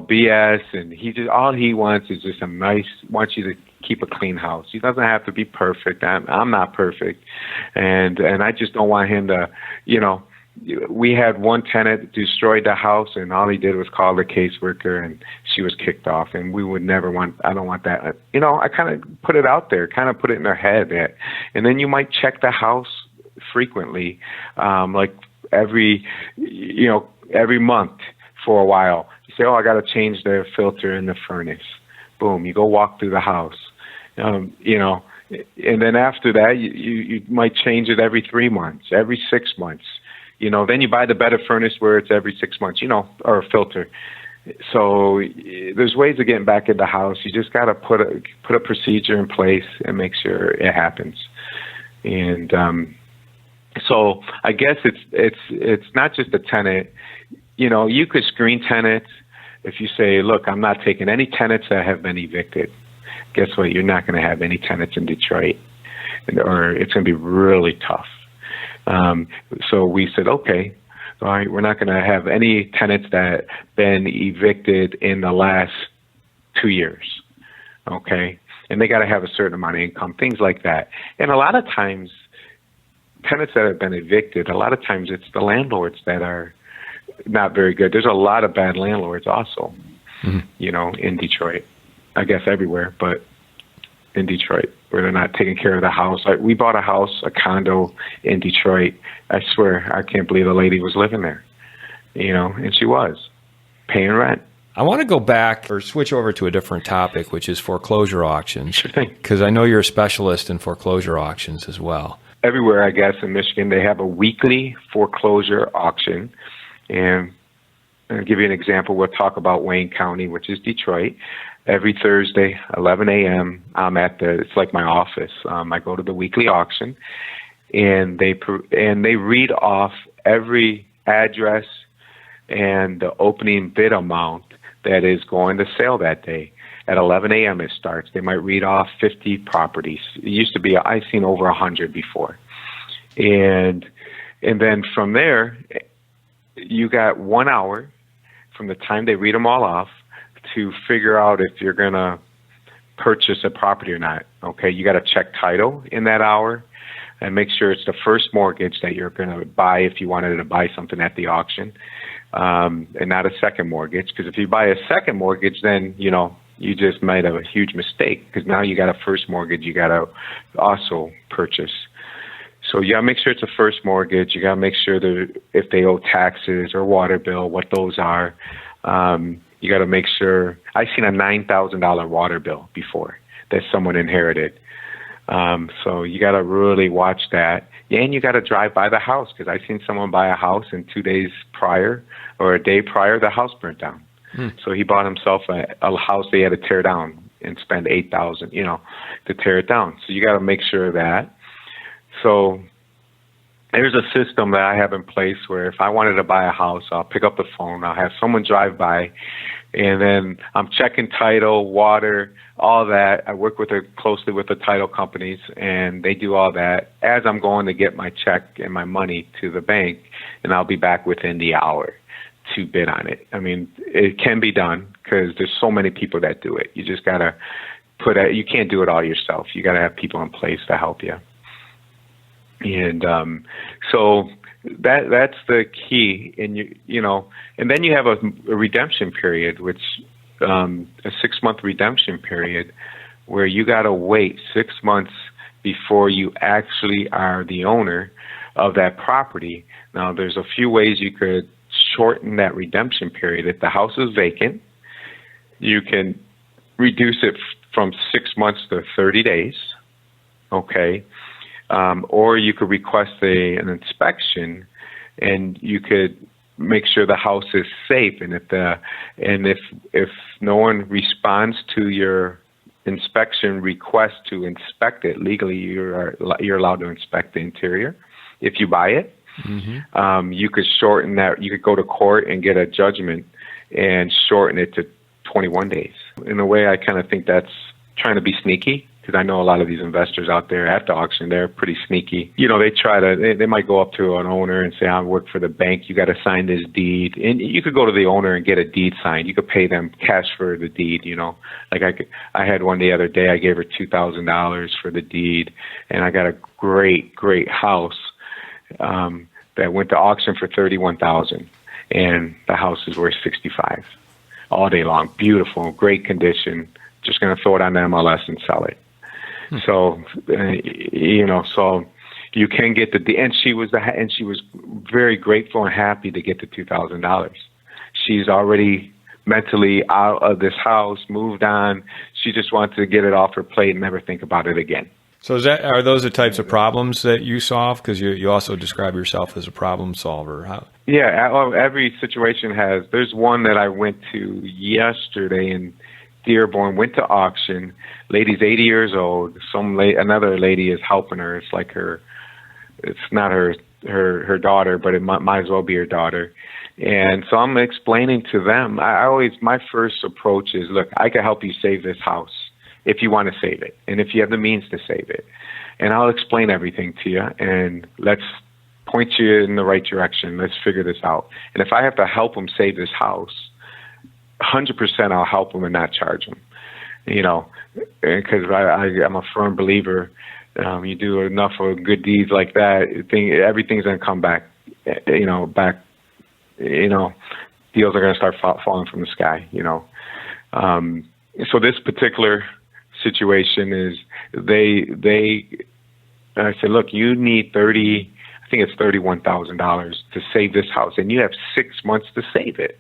BS, and all he wants is just wants you to keep a clean house. He doesn't have to be perfect. I'm not perfect. And I just don't want him to, we had one tenant destroyed the house, and all he did was call the caseworker, and she was kicked off. And we would never I don't want that. I kind of put it out there, kind of put it in their head and then you might check the house frequently, like every month for a while. Say, I got to change the filter in the furnace. Boom, you go walk through the house, and then after that, you might change it every 3 months, every 6 months. Then you buy the better furnace where it's every 6 months, or a filter. So there's ways of getting back in the house. You just got to put a procedure in place and make sure it happens. And so I guess it's not just a tenant. You could screen tenants. If you say, look, I'm not taking any tenants that have been evicted, guess what? You're not going to have any tenants in Detroit, or it's going to be really tough. So we said, okay, all right, we're not going to have any tenants that been evicted in the last 2 years, okay? And they got to have a certain amount of income, things like that. And a lot of times, tenants that have been evicted, a lot of times it's the landlords that are not very good. There's a lot of bad landlords also, in Detroit. I guess everywhere, but in Detroit, where they're not taking care of the house. We bought a house, a condo in Detroit. I swear, I can't believe the lady was living there, and she was paying rent. I want to go back or switch over to a different topic, which is foreclosure auctions. Sure thing. Because I know you're a specialist in foreclosure auctions as well. Everywhere, I guess, in Michigan, they have a weekly foreclosure auction. And I'll give you an example. We'll talk about Wayne County, which is Detroit. Every Thursday, 11 a.m., I'm it's like my office. I go to the weekly auction, and they read off every address and the opening bid amount that is going to sale that day. At 11 a.m. it starts. They might read off 50 properties. It used to be, I've seen over 100 before. And then from there, you got 1 hour from the time they read them all off to figure out if you're going to purchase a property or not. Okay, you got to check title in that hour and make sure it's the first mortgage that you're going to buy if you wanted to buy something at the auction. And not a second mortgage, because if you buy a second mortgage, then you just made a huge mistake, because now you got a first mortgage you got to also purchase. So you got to make sure it's a first mortgage. You got to make sure that if they owe taxes or water bill, what those are. You got to make sure. I've seen a $9,000 water bill before that someone inherited. So you got to really watch that. And you got to drive by the house, because I've seen someone buy a house and 2 days prior or a day prior, the house burnt down. So he bought himself a house they had to tear down and spend $8,000, to tear it down. So you got to make sure of that. So there's a system that I have in place where if I wanted to buy a house, I'll pick up the phone, I'll have someone drive by, and then I'm checking title, water, all that. I work closely with the title companies, and they do all that as I'm going to get my check and my money to the bank, and I'll be back within the hour to bid on it. I mean, it can be done because there's so many people that do it. You just got to you can't do it all yourself. You got to have people in place to help you. And so that's the key. And and then you have a redemption period, which a 6-month redemption period, where you got to wait 6 months before you actually are the owner of that property. Now, there's a few ways you could shorten that redemption period. If the house is vacant, you can reduce it from 6 months to 30 days. Okay. Or you could request an inspection, and you could make sure the house is safe. And if no one responds to your inspection request to inspect it legally, you're allowed to inspect the interior. If you buy it, you could shorten that. You could go to court and get a judgment and shorten it to 21 days. In a way, I kind of think that's trying to be sneaky, because I know a lot of these investors out there at the auction, they're pretty sneaky. They might go up to an owner and say, I work for the bank, you got to sign this deed. And you could go to the owner and get a deed signed. You could pay them cash for the deed, Like I had one the other day, I gave her $2,000 for the deed, and I got a great, great house that went to auction for $31,000, and the house is worth $65,000 all day long. Beautiful, great condition. Just going to throw it on the MLS and sell it. So, so you can get the deed. And she was very grateful and happy to get the $2,000. She's already mentally out of this house, moved on. She just wants to get it off her plate and never think about it again. So are those the types of problems that you solve? Because you also describe yourself as a problem solver. Yeah, every situation has. There's one that I went to yesterday in Dearborn, went to auction. Lady's 80 years old. Another lady is helping her. It's like it's not her daughter, but it might as well be her daughter. And so I'm explaining to them. My first approach is, look, I can help you save this house if you want to save it, and if you have the means to save it. And I'll explain everything to you, and let's point you in the right direction. Let's figure this out. And if I have to help them save this house, 100% I'll help them and not charge them, because I'm a firm believer. You do enough of good deeds like that, everything's going to come back, deals are going to start falling from the sky, So this particular situation is I said, look, you need $31,000 to save this house, and you have 6 months to save it.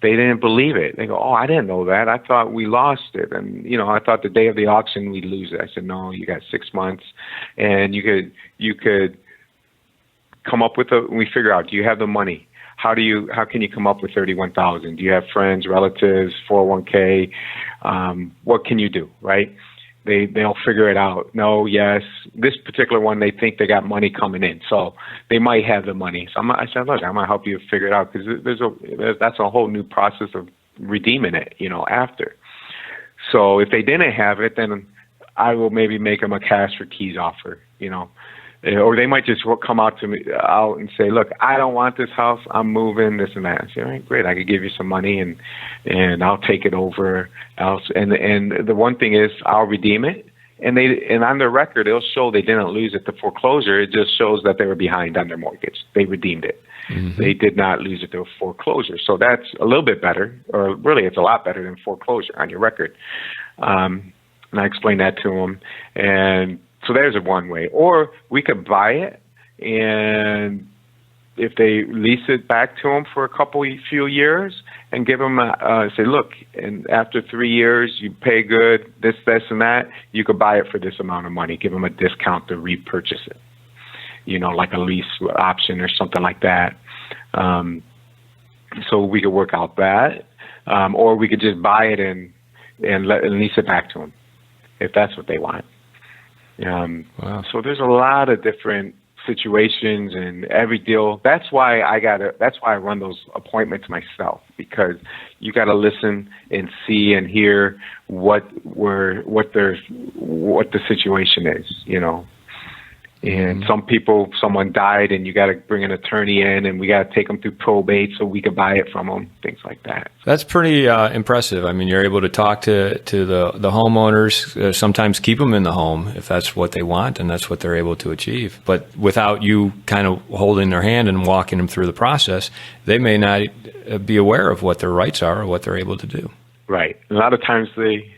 they didn't believe it. They go, "Oh, I didn't know that. I thought we lost it, and I thought the day of the auction we'd lose it." I said, "No, you got 6 months, and you could come up with we figure out, do you have the money? How can you come up with $31,000? Do you have friends, relatives, 401k? What can you do?" Right? They'll figure it out. No, yes. This particular one, they think they got money coming in, so they might have the money. So I said, "Look, I'm gonna help you figure it out, because that's a whole new process of redeeming it, after." So if they didn't have it, then I will maybe make them a cash for keys offer, or they might just come out and say, "Look, I don't want this house. I'm moving, this and that." I say, "All right, great. I could give you some money and I'll take it over." And the one thing is, I'll redeem it, and on their record it'll show they didn't lose it to foreclosure. It just shows that they were behind on their mortgage. They redeemed it. Mm-hmm. They did not lose it to foreclosure. So that's a little bit better, or really it's a lot better than foreclosure on your record. And I explained that to them, and so there's one way. Or we could buy it, and if they lease it back to them for few years, and give them say, "Look, and after 3 years you pay good, this, and that, you could buy it for this amount of money." Give them a discount to repurchase it, like a lease option or something like that. So we could work out that, or we could just buy it and lease it back to them if that's what they want. Wow. So there's a lot of different situations in every deal. That's why I run those appointments myself, because you got to listen and see and hear what the situation is, And some people, someone died, and you got to bring an attorney in, and we got to take them through probate so we can buy it from them, things like that. That's pretty impressive. I mean, you're able to talk to the homeowners, sometimes keep them in the home if that's what they want and that's what they're able to achieve. But without you kind of holding their hand and walking them through the process, they may not be aware of what their rights are or what they're able to do. Right. A lot of times they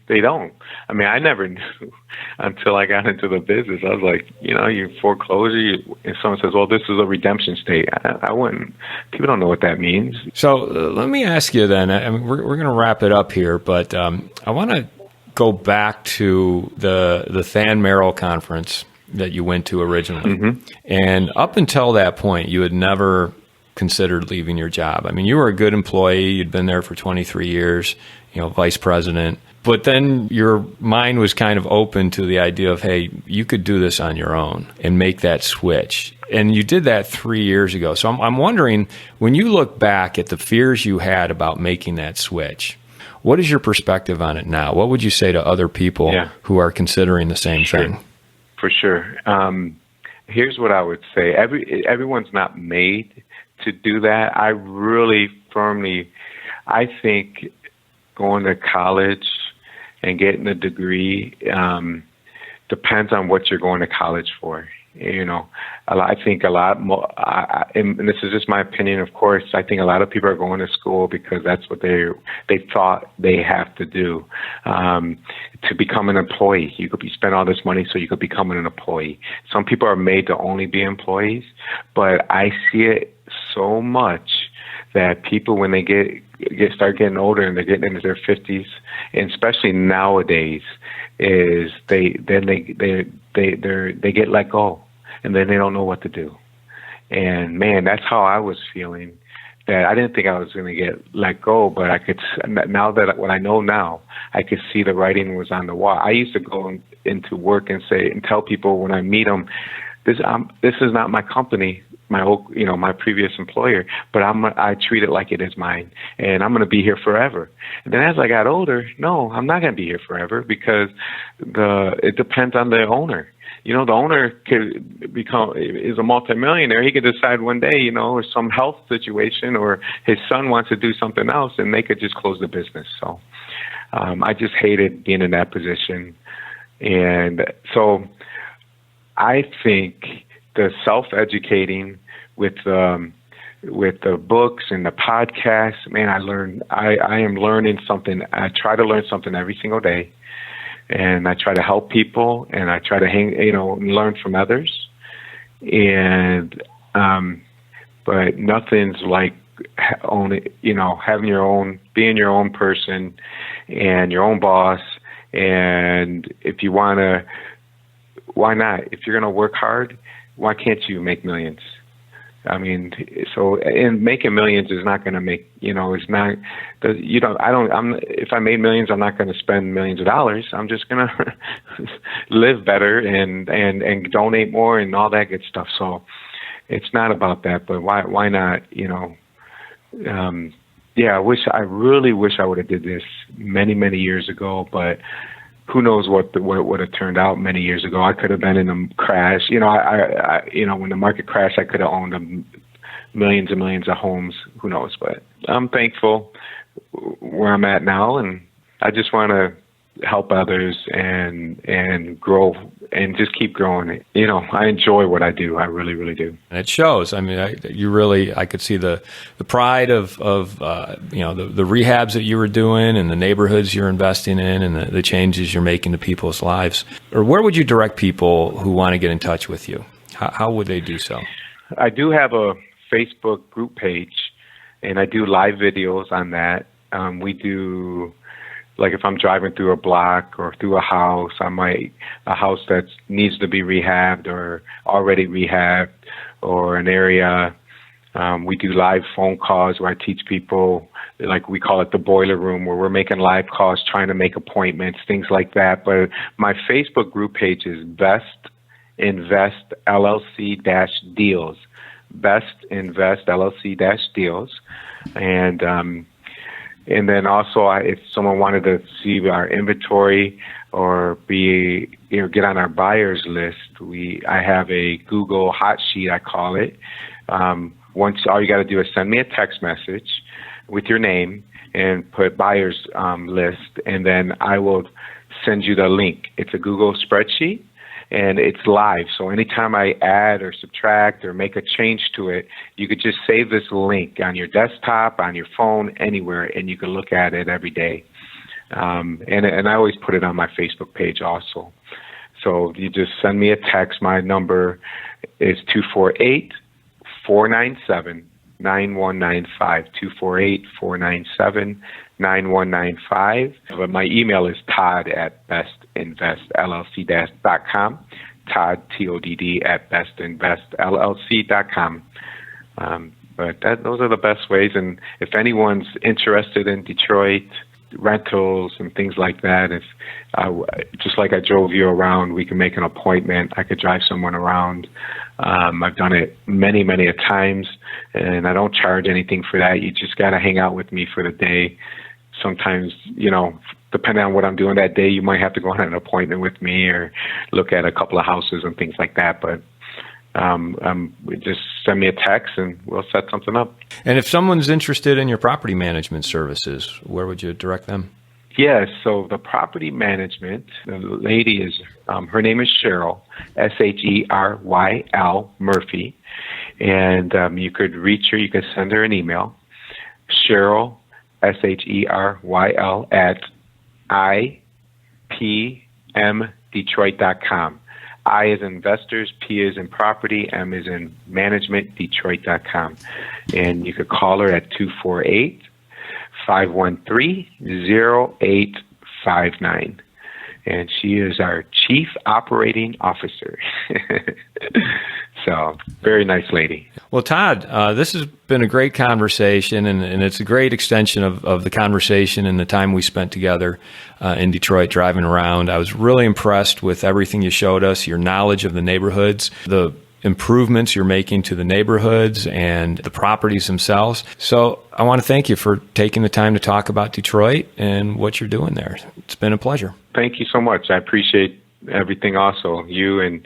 don't. I mean, I never knew until I got into the business. I was like, you foreclosure, and someone says, "Well, this is a redemption state." I wouldn't. People don't know what that means. So let me ask you then. I mean, we're going to wrap it up here, but I want to go back to the Than Merrill conference that you went to originally, mm-hmm. And up until that point, you had never considered leaving your job. I mean, you were a good employee. You'd been there for 23 years. Vice president. But then your mind was kind of open to the idea of, hey, you could do this on your own and make that switch. And you did that 3 years ago. So I'm wondering, when you look back at the fears you had about making that switch, what is your perspective on it now? What would you say to other people who are considering the same thing? For sure. Here's what I would say. Everyone's not made to do that. I really firmly, I think going to college and getting a degree depends on what you're going to college for. I think a lot more, and this is just my opinion, of course, I think a lot of people are going to school because that's what they thought they have to do to become an employee. You spend all this money so you could become an employee. Some people are made to only be employees, but I see it so much that people, when they start getting older and they're getting into their 50s, and especially nowadays, is they get let go, and then they don't know what to do. And man, that's how I was feeling. That I didn't think I was going to get let go, but I could, now that what I know now, I could see the writing was on the wall. I used to go into work and tell people when I meet them, this is not my company, my old, my previous employer, but I treat it like it is mine, and I'm going to be here forever. And then as I got older, no, I'm not going to be here forever, because it depends on the owner. The owner is a multimillionaire. He could decide one day, or some health situation, or his son wants to do something else, and they could just close the business. So I just hated being in that position. And so I think the self-educating with the books and the podcasts, man, I am learning something. I try to learn something every single day, and I try to help people, and I try to learn from others. And but nothing's like own it, having your own, being your own person and your own boss. And if you want to, why not? If you're going to work hard, why can't you make millions? I mean, and making millions is not going to make, it's not, if I made millions, I'm not going to spend millions of dollars. I'm just going to live better and donate more and all that good stuff. So it's not about that, but why not, I really wish I would have did this many, many years ago, but who knows what would have turned out many years ago. I could have been in a crash. When the market crashed, I could have owned millions and millions of homes. Who knows? But I'm thankful where I'm at now, and I just want to help others and grow and just keep growing. I enjoy what I do. I really, really do. And it shows. I mean, I could see the pride of the rehabs that you were doing and the neighborhoods you're investing in and the changes you're making to people's lives. Or where would you direct people who want to get in touch with you? How would they do so? I do have a Facebook group page, and I do live videos on that. We do, like if I'm driving through a block or through a house, a house that needs to be rehabbed or already rehabbed, or an area, we do live phone calls where I teach people, like we call it the boiler room, where we're making live calls, trying to make appointments, things like that. But my Facebook group page is Best Invest LLC-Deals. Best Invest LLC-Deals. And then also, if someone wanted to see our inventory or get on our buyers list, I have a Google hot sheet, I call it. Once, all you got to do is send me a text message with your name and put buyers list, and then I will send you the link. It's a Google spreadsheet, and it's live. So anytime I add or subtract or make a change to it, you could just save this link on your desktop, on your phone, anywhere, and you can look at it every day. And I always put it on my Facebook page also. So you just send me a text. My number is 248-497-9195, 248-497-9195. But my email is Todd@bestinvestllc.com, Todd, Todd, at bestinvestllc.com. But those are the best ways. And if anyone's interested in Detroit rentals and things like that, just like I drove you around, we can make an appointment. I could drive someone around. I've done it many, many a times, and I don't charge anything for that. You just got to hang out with me for the day. Sometimes, depending on what I'm doing that day, you might have to go on an appointment with me or look at a couple of houses and things like that. But just send me a text and we'll set something up. And if someone's interested in your property management services, where would you direct them? Yes, so the property management, the lady is, her name is Cheryl, Sherryl Murphy, and you could reach her, you could send her an email, Cheryl, Sherryl, at IPMDetroit.com. I is in investors, P is in property, M is in management, Detroit.com. And you could call her at 248-513-0859. And she is our Chief Operating Officer. So, very nice lady. Well, Todd, this has been a great conversation, and it's a great extension of the conversation and the time we spent together in Detroit driving around. I was really impressed with everything you showed us, your knowledge of the neighborhoods, the improvements you're making to the neighborhoods and the properties themselves. So I want to thank you for taking the time to talk about Detroit and what you're doing there. It's been a pleasure. Thank you so much. I appreciate everything also. You and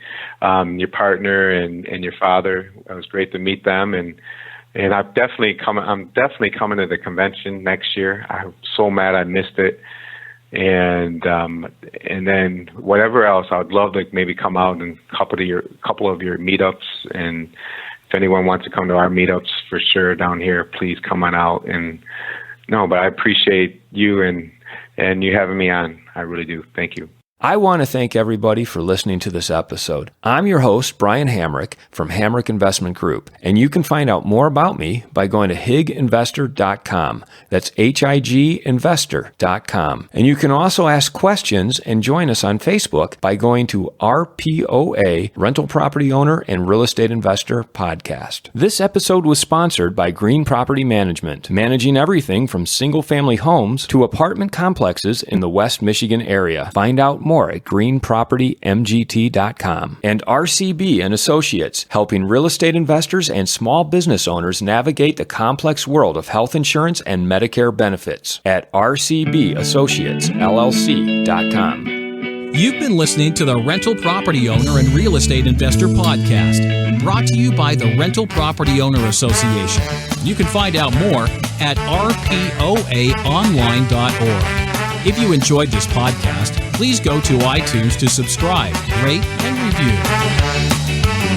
your partner and your father. It was great to meet them, and I'm definitely coming to the convention next year. I'm so mad I missed it. And then whatever else, I would love to maybe come out and couple of your meetups. And if anyone wants to come to our meetups, for sure down here, please come on out. But I appreciate you and you having me on. I really do. Thank you. I want to thank everybody for listening to this episode. I'm your host, Brian Hamrick from Hamrick Investment Group, and you can find out more about me by going to higinvestor.com. That's higinvestor.com. And you can also ask questions and join us on Facebook by going to RPOA, Rental Property Owner and Real Estate Investor Podcast. This episode was sponsored by Green Property Management, managing everything from single-family homes to apartment complexes in the West Michigan area. Find out more at greenpropertymgt.com. And RCB and Associates, helping real estate investors and small business owners navigate the complex world of health insurance and Medicare benefits at rcbassociatesllc.com. You've been listening to the Rental Property Owner and Real Estate Investor Podcast, brought to you by the Rental Property Owner Association. You can find out more at rpoaonline.org. If you enjoyed this podcast, please go to iTunes to subscribe, rate, and review.